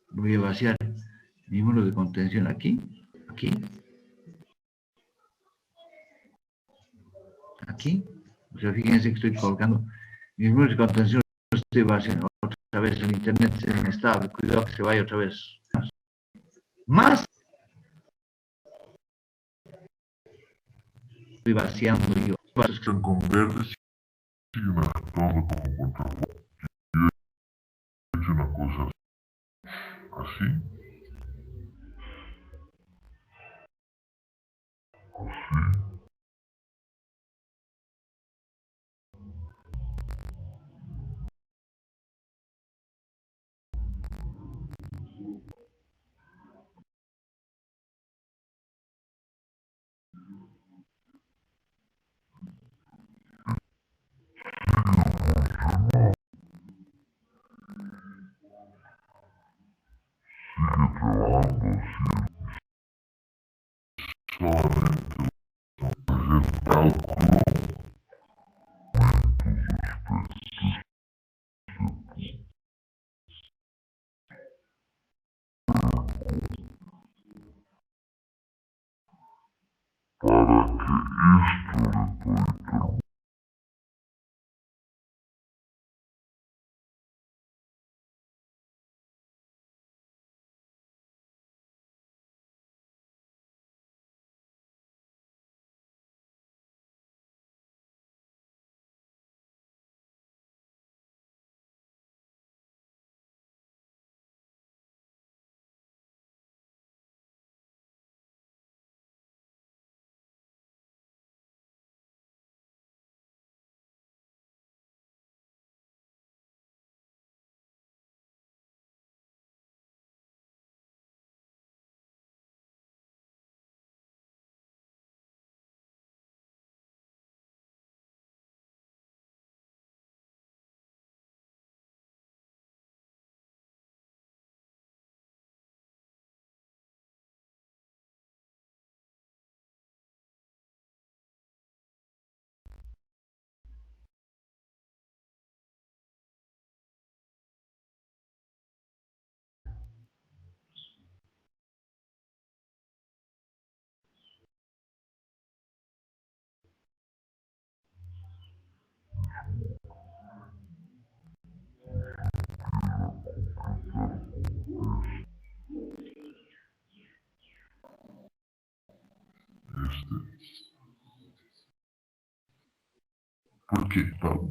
Voy a vaciar mi muro de contención aquí, aquí. O sea, fíjense que estoy colocando mis muros de contención, estoy vaciando otra vez. El internet es inestable, cuidado que se vaya otra vez. Más. Estoy vaciando yo. Están con verdes y una actuando como contrafuerte. Yo he hecho una cosa así. Sigue trabajando así. Solamente hacer cálculo. Para que esto le pueda terminar. ¿Por qué, Pablo?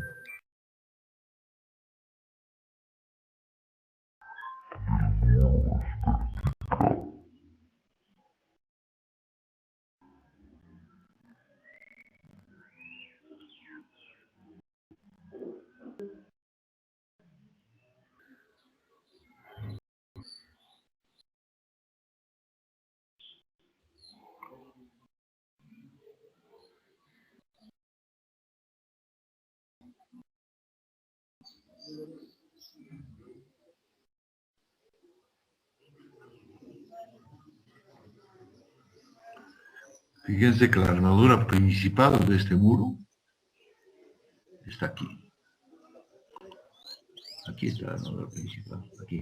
Fíjense que la armadura principal de este muro está aquí. Aquí está la armadura principal, aquí.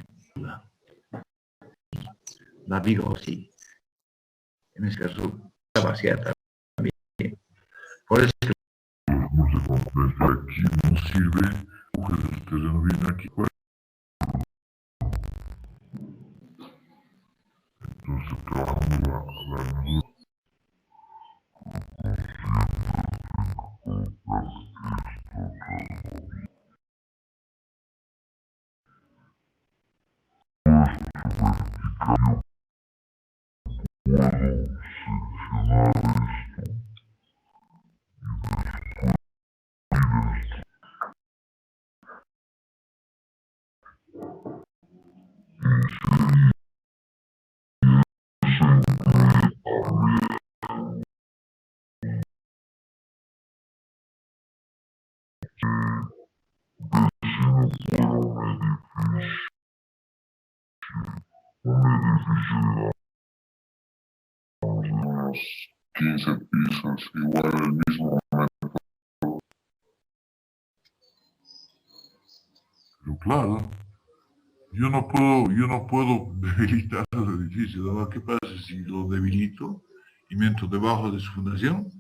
La digo así. En este caso, está vacía también. Por eso que desde aquí no sirve, porque el terreno viene aquí. Entonces trabajamos la armadura. Unos 15 pisos, igual el mismo momento. Pero claro, yo no puedo debilitar los edificios. Ahora, ¿qué pasa si lo debilito y me entro debajo de su fundación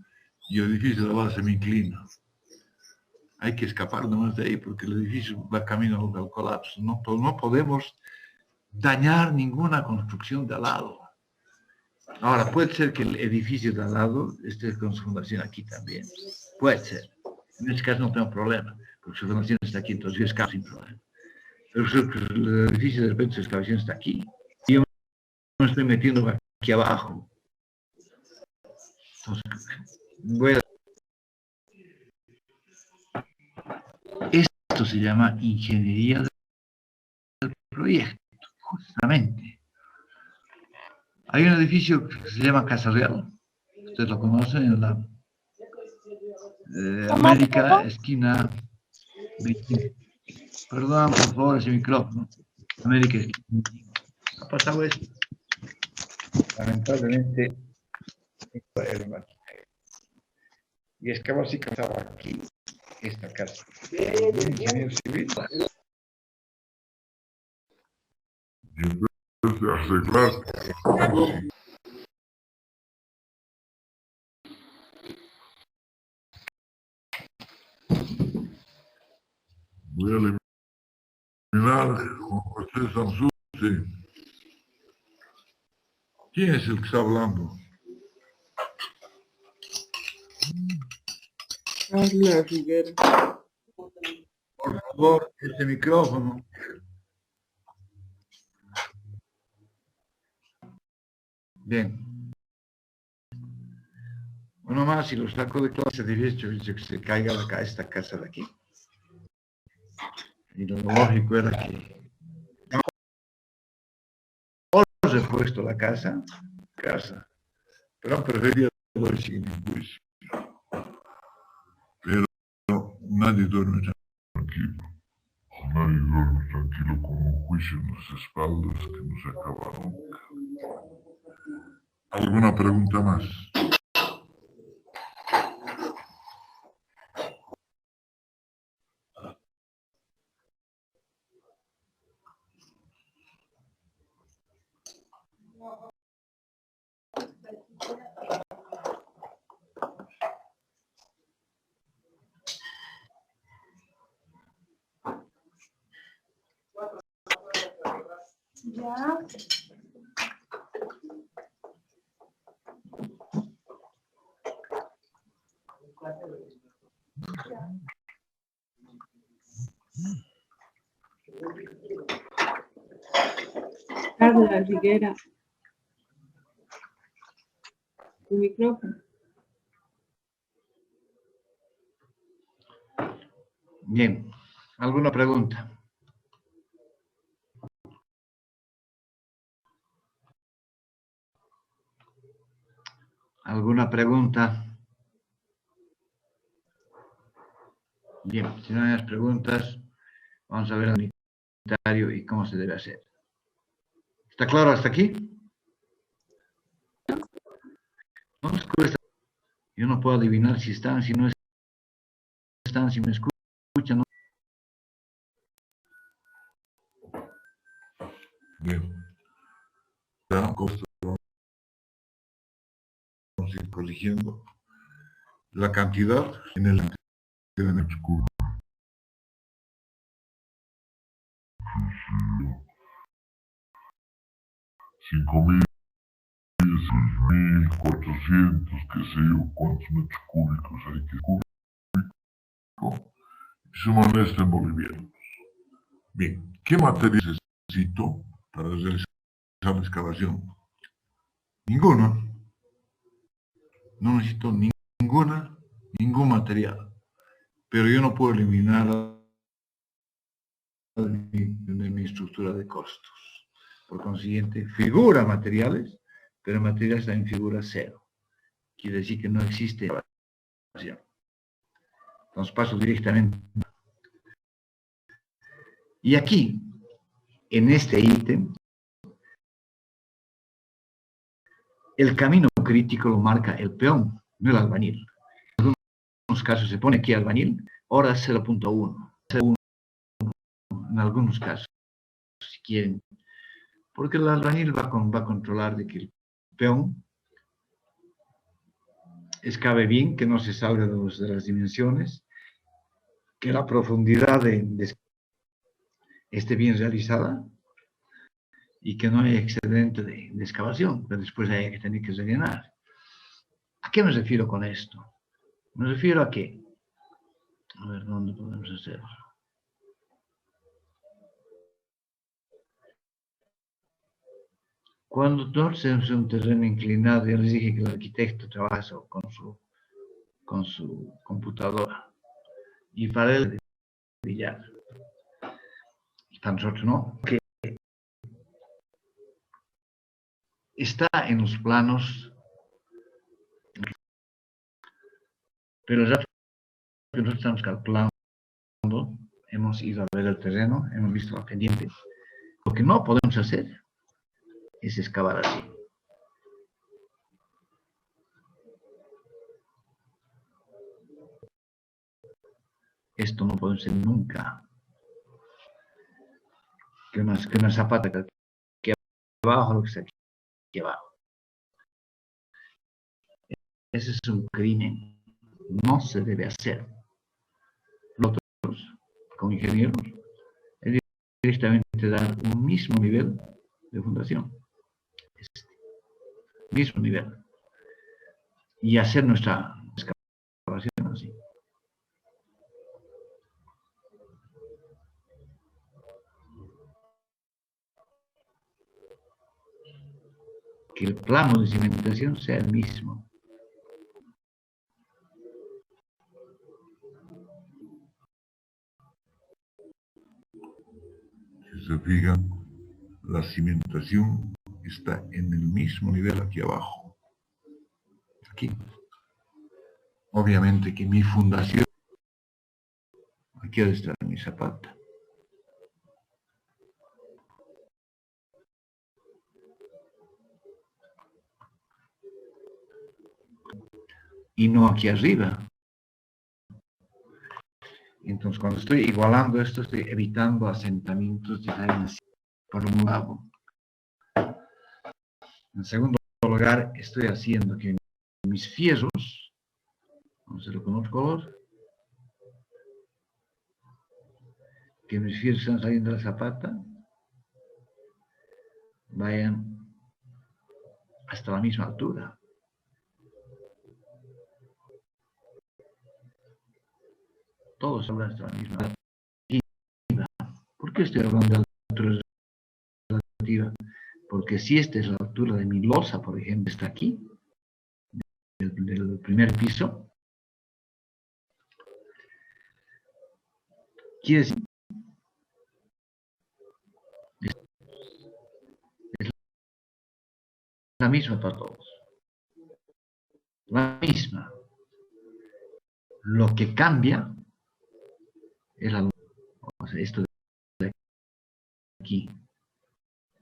y el edificio de la base me inclina? Hay que escapar nomás de ahí porque el edificio va camino al colapso. No podemos dañar ninguna construcción de al lado. Ahora, puede ser que el edificio de al lado esté con su fundación aquí también. Puede ser. En este caso no tengo problema, porque su fundación está aquí, entonces yo escapo sin problema. Pero el edificio de repente su excavación está aquí y yo me estoy metiendo aquí abajo. Entonces, esto se llama ingeniería del proyecto, justamente. Hay un edificio que se llama Casa Real, ustedes lo conocen, en la América, esquina 20. Perdón, por favor, ese micrófono. América, ha pasado esto. Lamentablemente, y es que básicamente estaba aquí, esta casa. Un ingeniero civil. Y en vez de arreglar, voy a eliminar con José Samsung. Sí. ¿Quién es el que está hablando? Carla Figuera. Por favor, ese micrófono. Bien. Uno más, si lo saco de clase de derecho, que se caiga esta casa de aquí. Y lo lógico era que he puesto la casa, pero han preferido sin juicio. Pero nadie duerme tranquilo. Nadie duerme tranquilo con un juicio en las espaldas que no se acaba nunca. ¿Alguna pregunta más? Ya. Carla Figuera. Tu micrófono. Bien, ¿alguna pregunta? ¿Alguna pregunta? Bien, si no hay más preguntas, vamos a ver el unitario y cómo se debe hacer. ¿Está claro hasta aquí? nos cuesta. Yo no puedo adivinar si están, si no están, si me escuchan. ¿No? Bien. Ya, costo, vamos a ir corrigiendo. La cantidad en el de metros cúbicos. 5.000, 6.400, qué sé yo, cuántos metros cúbicos hay que cúbico. Y suman esto en bolivianos. Bien, ¿qué material necesito para realizar la excavación? Ninguna. No necesito ningún material. Pero yo no puedo eliminar de mi estructura de costos. Por consiguiente, figura materiales, pero materiales está en figura cero. Quiere decir que no existe excavación. Entonces paso directamente. Y aquí, en este ítem, el camino crítico lo marca el peón, no el albañil. En algunos casos se pone aquí albañil, hora 0.1, en algunos casos, si quieren. Porque el albañil va a controlar de que el peón excave bien, que no se salga de las dimensiones, que la profundidad esté bien realizada y que no haya excedente de excavación, que después haya que tener que rellenar. ¿A qué me refiero con esto? Me refiero a que, a ver, ¿dónde podemos hacerlo? Cuando torcemos un terreno inclinado, yo les dije que el arquitecto trabaja con su computadora y para él brillar. Y para nosotros no, que está en los planos, pero el rato que nosotros estamos calculando, hemos ido a ver el terreno, hemos visto la pendiente. Lo que no podemos hacer es excavar así. Esto no puede ser nunca. Que una zapata que aquí abajo, lo que está aquí abajo. Ese es un crimen. No se debe hacer. Nosotros, como ingenieros, es directamente dar un mismo nivel de fundación. Mismo nivel. Y hacer nuestra excavación así. Que el plano de cimentación sea el mismo. Si se fijan, la cimentación está en el mismo nivel aquí abajo. Aquí. Obviamente que mi fundación, aquí debe estar mi zapata. Y no aquí arriba. Entonces, cuando estoy igualando esto, estoy evitando asentamientos de arenas por un lado. En segundo lugar, estoy haciendo que mis fierros, vamos a hacerlo con otro color, que mis fierros están saliendo de la zapata, vayan hasta la misma altura. Todos hablan hasta la misma altura. ¿Por qué estoy hablando de altura relativa? Porque si esta es la altura de mi losa, por ejemplo, está aquí, del primer piso, quiere decir es la misma para todos. La misma. Lo que cambia es la luz. O sea, esto de aquí,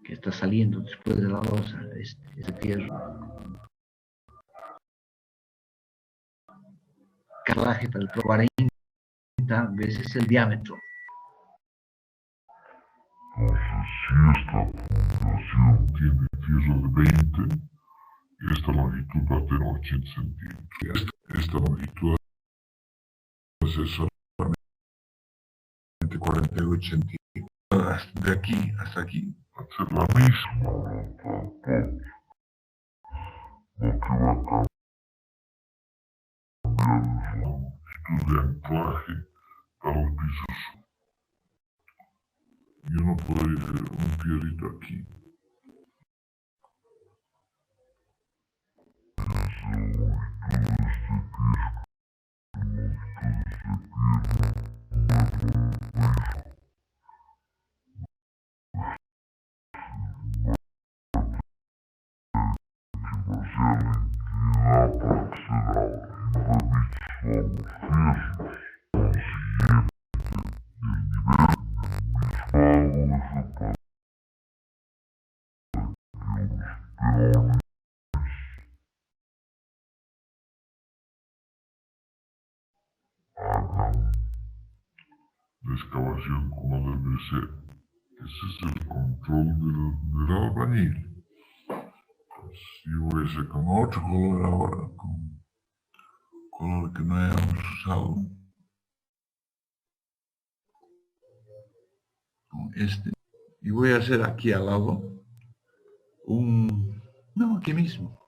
que está saliendo después de la losa, este fierro. carlaje para el 40 veces el diámetro. Entonces, si esta fundación tiene tierra de 20, esta longitud va a tener 80 centímetros. Esta longitud es solamente 48 centímetros. De aquí hasta aquí va a ser la misma. Lo que va a cambiar es la longitud de anclaje para los pisos. Yo no podría hacer un piedrito aquí. La excavación como debe ser. Ese es el control del albañil. Entonces, yo voy a hacer con otro color ahora, con color que no hayamos usado. Con este. Y voy a hacer aquí al lado no, aquí mismo.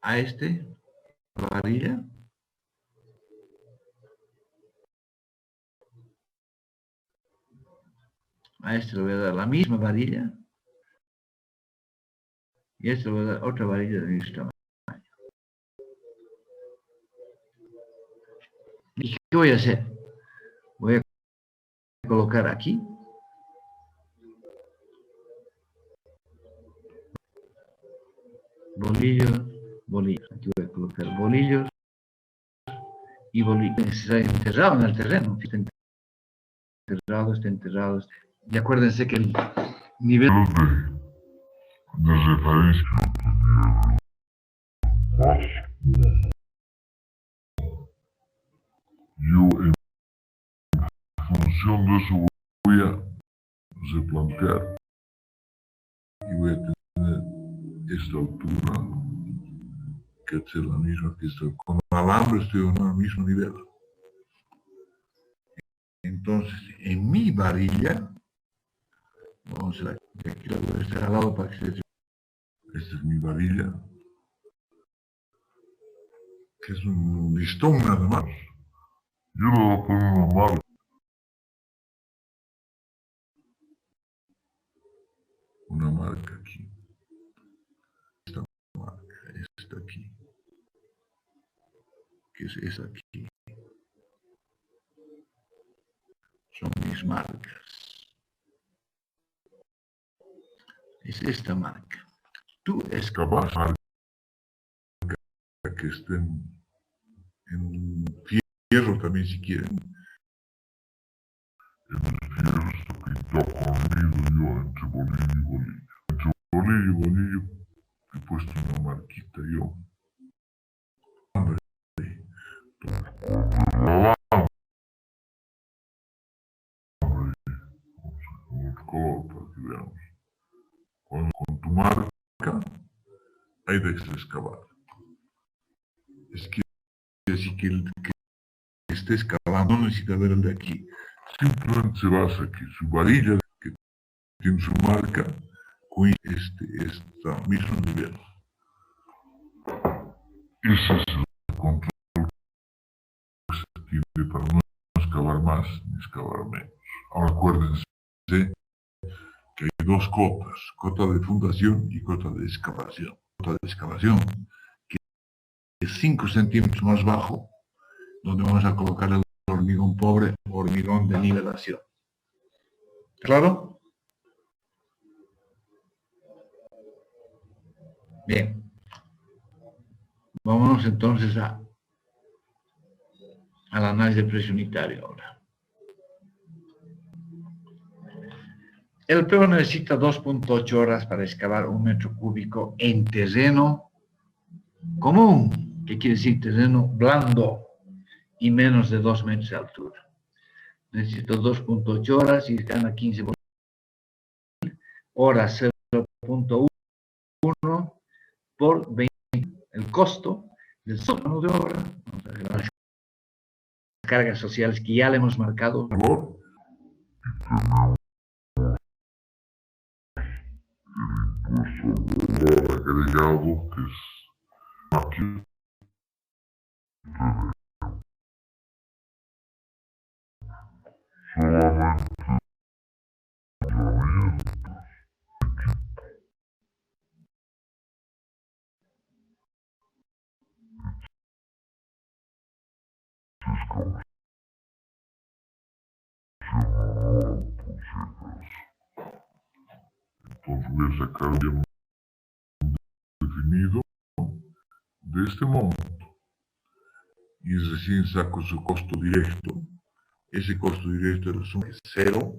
A la varilla. A este le voy a dar la misma varilla. Y a este le voy a dar otra varilla de mismo tamaño. ¿Y qué voy a hacer? Voy a colocar aquí. Bolillos. Aquí voy a colocar bolillos. Y bolillos. Está enterrado en el terreno. Está enterrado. Y acuérdense que el nivel de referencia más. Yo en función de eso voy a replantear y voy a tener esta altura que es la misma que está con el alambre, estoy en el mismo nivel. Entonces, en mi varilla, vamos a ver, aquí la voy a estar al lado para que se vea. Esta es mi varilla, que es un listón nada más. Yo le voy a poner una marca. Una marca aquí. Esta marca, esta aquí. Que es esa aquí. Son mis marcas. Es esta marca. Tú excavas marca que estén en fierro también si quieren. En el fierro está pintado conmigo yo entre bolillo y bolillo. Entre bolillo y bolillo he puesto una marquita yo. Entonces, con otro color para que veamos. Con tu marca hay de excavar. Es que decir que el que esté excavando no necesita ver el de aquí. Simplemente se basa aquí, su varilla que tiene su marca con este mismo nivel. Ese es el control que se tiene para no excavar más ni excavar menos. Ahora acuérdense que hay dos cotas, cota de fundación y cota de excavación. Cota de excavación, que es 5 centímetros más bajo, donde vamos a colocar el hormigón pobre, hormigón de nivelación. ¿Claro? Bien. Vámonos entonces al análisis de precio unitario ahora. El PEO necesita 2.8 horas para excavar 1 metro cúbico en terreno común, que quiere decir terreno blando y menos de 2 metros de altura. Necesito 2.8 horas y gana 15 horas, 0.1 por 20. El costo del mano de obra, las cargas sociales que ya le hemos marcado. Agregado que es aquí solamente entonces voy a sacar bien definido de este monto y recién saco su costo directo. Ese costo directo resume 0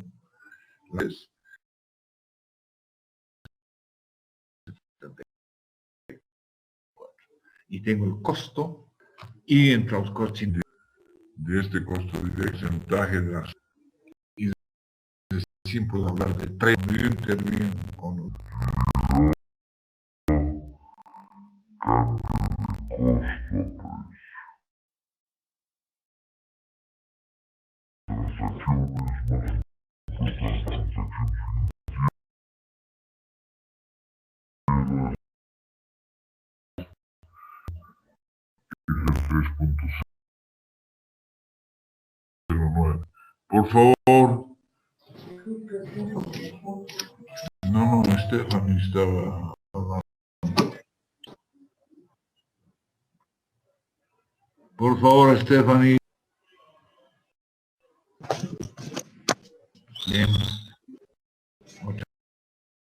y tengo el costo y entre los costos de este costo directo porcentaje de las y recién puedo hablar de 3 intervienen con Por favor. No, Stephanie estaba hablando. Por favor, Stephanie. Bien. Otra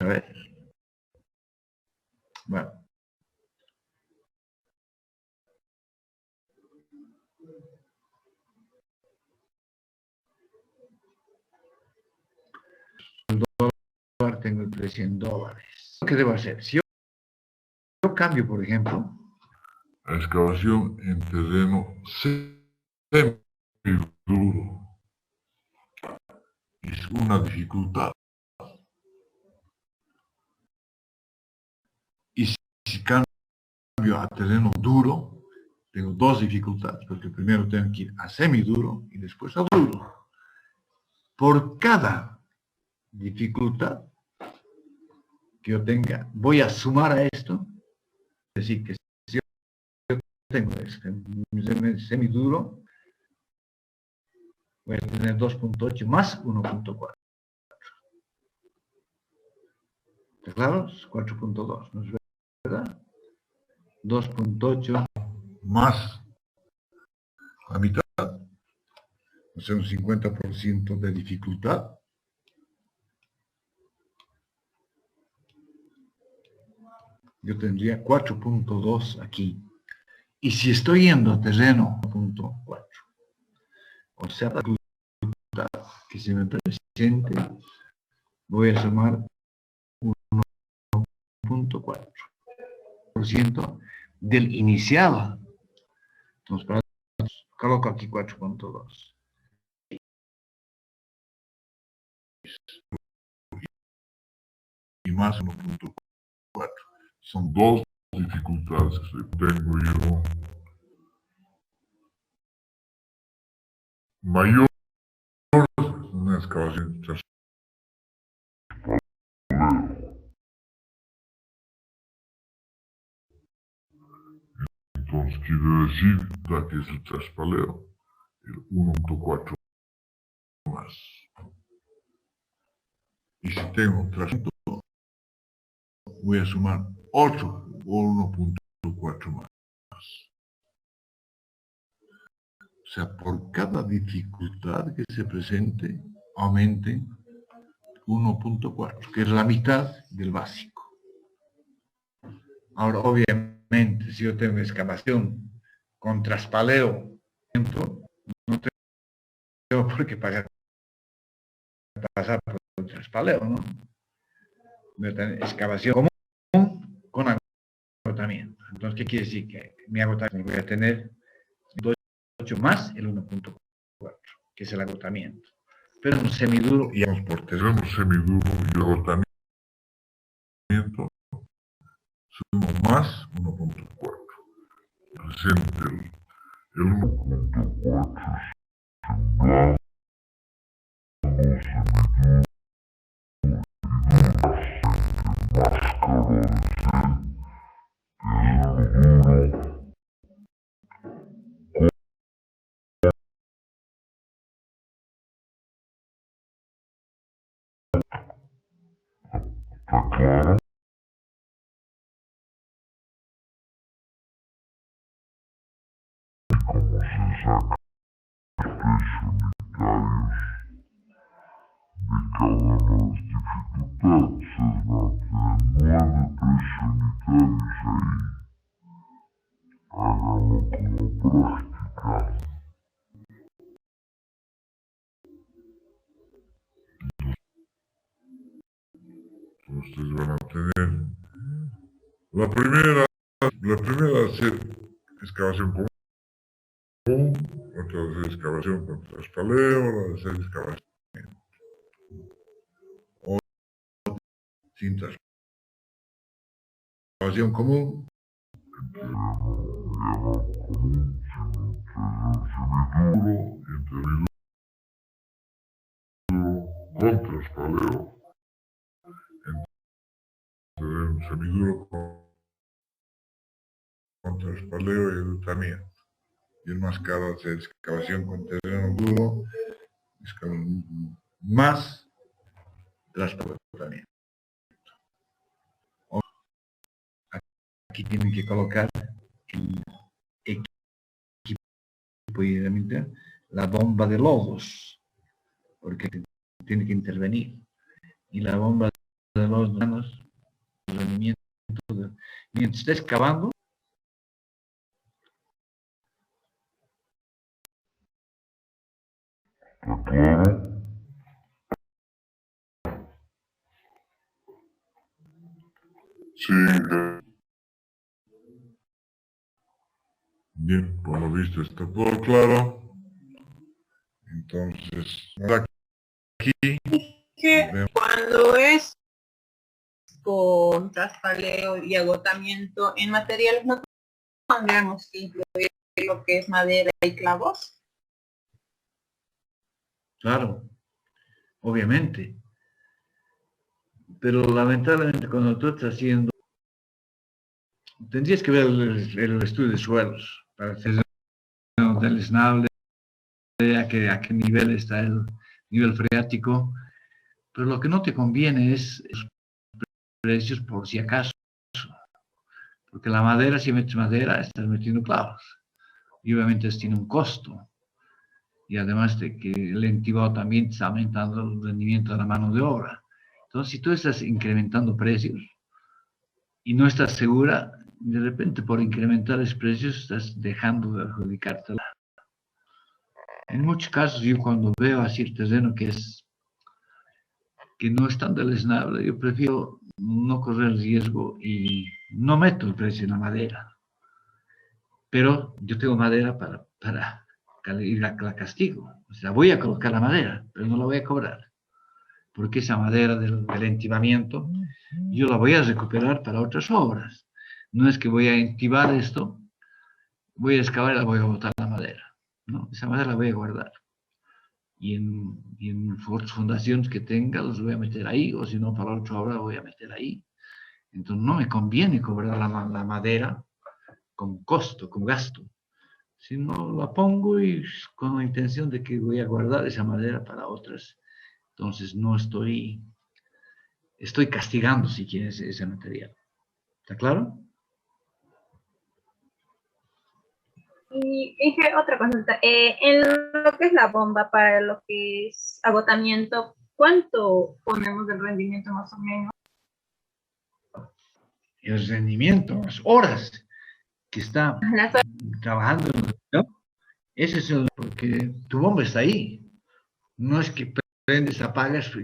vez. Bueno. El dólar tengo el precio en dólares. ¿Qué debo hacer? Si yo cambio, por ejemplo, la excavación en terreno semiduro, es una dificultad. Y si cambio a terreno duro, tengo 2 dificultades, porque primero tengo que ir a semiduro y después a duro. Por cada dificultad que yo tenga, voy a sumar a esto, es decir, que si yo tengo semiduro, voy a tener 2.8 más 1.4. ¿Está claro? 4.2, ¿no es verdad? 2.8 más la mitad, o sea, un 50% de dificultad. Yo tendría 4.2 aquí. Y si estoy yendo a terreno, 1.4. O sea, la dificultad que se me presente, voy a sumar 1.4% del inicial. Entonces, coloco aquí 4.2. Y más 1.4. Son 2 dificultades que tengo yo. Mayor una excavación tras entonces quiere decir que es el traspaleo, el 1.4 más. Y si tengo un traspaleo, voy a sumar 8 o 1.4 más. O sea, por cada dificultad que se presente, aumente 1.4, que es la mitad del básico. Ahora, obviamente, si yo tengo excavación con traspaleo, no tengo por qué pasar por el traspaleo, ¿no? Voy a tener excavación común con agotamiento. Entonces, Entonces, ¿qué quiere decir? Que mi agotamiento voy a tener 2,8 más el 1,4, que es el agotamiento. Pero un semiduro Y vamos por terreno semiduro y agotamiento, sumo más 1,4. Presente el 1,4 sembrado, semiduro y duro, máscara de terreno duro. ¿Está claro? Como se saca precios unitarios de cada una de las dificultades, es va a tener 9 precios unitarios ahí. Háganlo como práctica. Ustedes van a tener la primera va a ser excavación común, otra va a ser excavación con traspaleo, la va a ser excavación o sin excavación común, común, semiduro y entre con traspaleo, entre un semiduro con traspaleo y agotamiento. Y el más caro es excavación con terreno duro, más traspaleo. Aquí tienen que colocar el equipo idealmente la bomba de lodos, porque tiene que intervenir. Y la bomba de lodos, el rendimiento mientras esté excavando, ¿Está claro? Sí. Bien, por lo visto está todo claro. Entonces, aquí Que vemos cuando es con traspaleo y agotamiento en materiales no tendríamos que incluir lo que es madera y clavos. claro, obviamente. Pero lamentablemente cuando tú estás haciendo, tendrías que ver el estudio de suelos para hacer deleznable, a qué nivel está el nivel freático, pero lo que no te conviene es precios por si acaso, porque la madera, si metes madera, estás metiendo clavos, y obviamente esto tiene un costo, y además de que el entibado también está aumentando el rendimiento de la mano de obra. Entonces, si tú estás incrementando precios y no estás segura, de repente por incrementar los precios estás dejando de adjudicarte. En muchos casos, yo cuando veo así el terreno que no es tan deleznable, yo prefiero no correr el riesgo y no meto el precio en la madera. Pero yo tengo madera para ir a la castigo. O sea, voy a colocar la madera, pero no la voy a cobrar. Porque esa madera del entibamiento, yo la voy a recuperar para otras obras. No es que voy a entibar esto, voy a excavar y la voy a botar la madera. No, esa madera la voy a guardar. Y en fundaciones que tenga, los voy a meter ahí, o si no, para otra obra voy a meter ahí. Entonces, no me conviene cobrar la madera con costo, con gasto. Si no, la pongo y con la intención de que voy a guardar esa madera para otras. Entonces, no estoy castigando, si quieres, ese material. ¿Está claro? Y dije otra consulta, en lo que es la bomba para lo que es agotamiento, ¿cuánto ponemos del rendimiento más o menos? El rendimiento, las horas que está trabajando, ¿no? Ese es el, porque tu bomba está ahí. No es que prendes, apagas y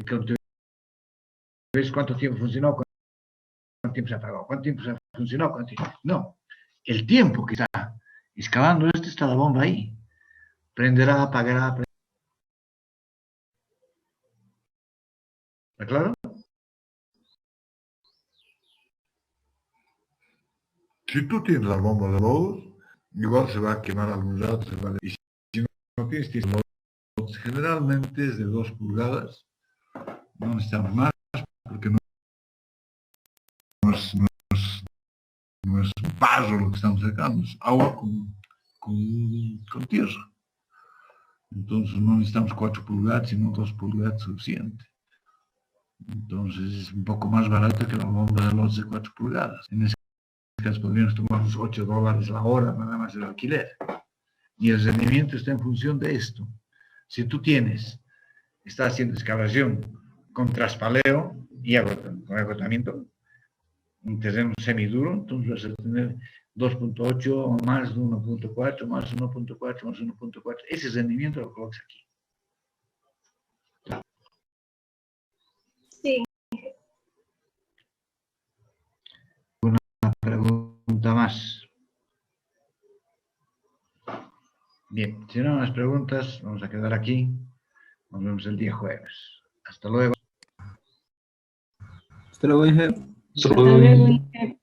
ves cuánto tiempo funcionó, cuánto tiempo se apagó, cuánto tiempo funcionó, cuánto tiempo. No, el tiempo que está excavando esto, está la bomba ahí. Prenderá, apagará. ¿Está claro? Si tú tienes la bomba de lodos, igual se va a quemar algún rato, y si no tienes lodos, generalmente es de 2 pulgadas, no necesitamos más, porque no es barro lo que estamos sacando, es agua con tierra. Entonces no necesitamos 4 pulgadas, sino 2 pulgadas suficiente. Entonces es un poco más barato que la bomba de lodos de 4 pulgadas. En ese caso podríamos tomar unos $8 la hora, nada más el alquiler. Y el rendimiento está en función de esto. Si tú estás haciendo excavación con traspaleo y con agotamiento, un terreno semiduro, entonces vas a tener 2.8 o más de 1.4, más 1.4, más 1.4. Ese rendimiento lo colocas aquí. Sí. Una pregunta más. Bien, si no hay más preguntas, vamos a quedar aquí. Nos vemos el día jueves. Hasta luego. Hasta luego, Inge. Hasta luego, Inge.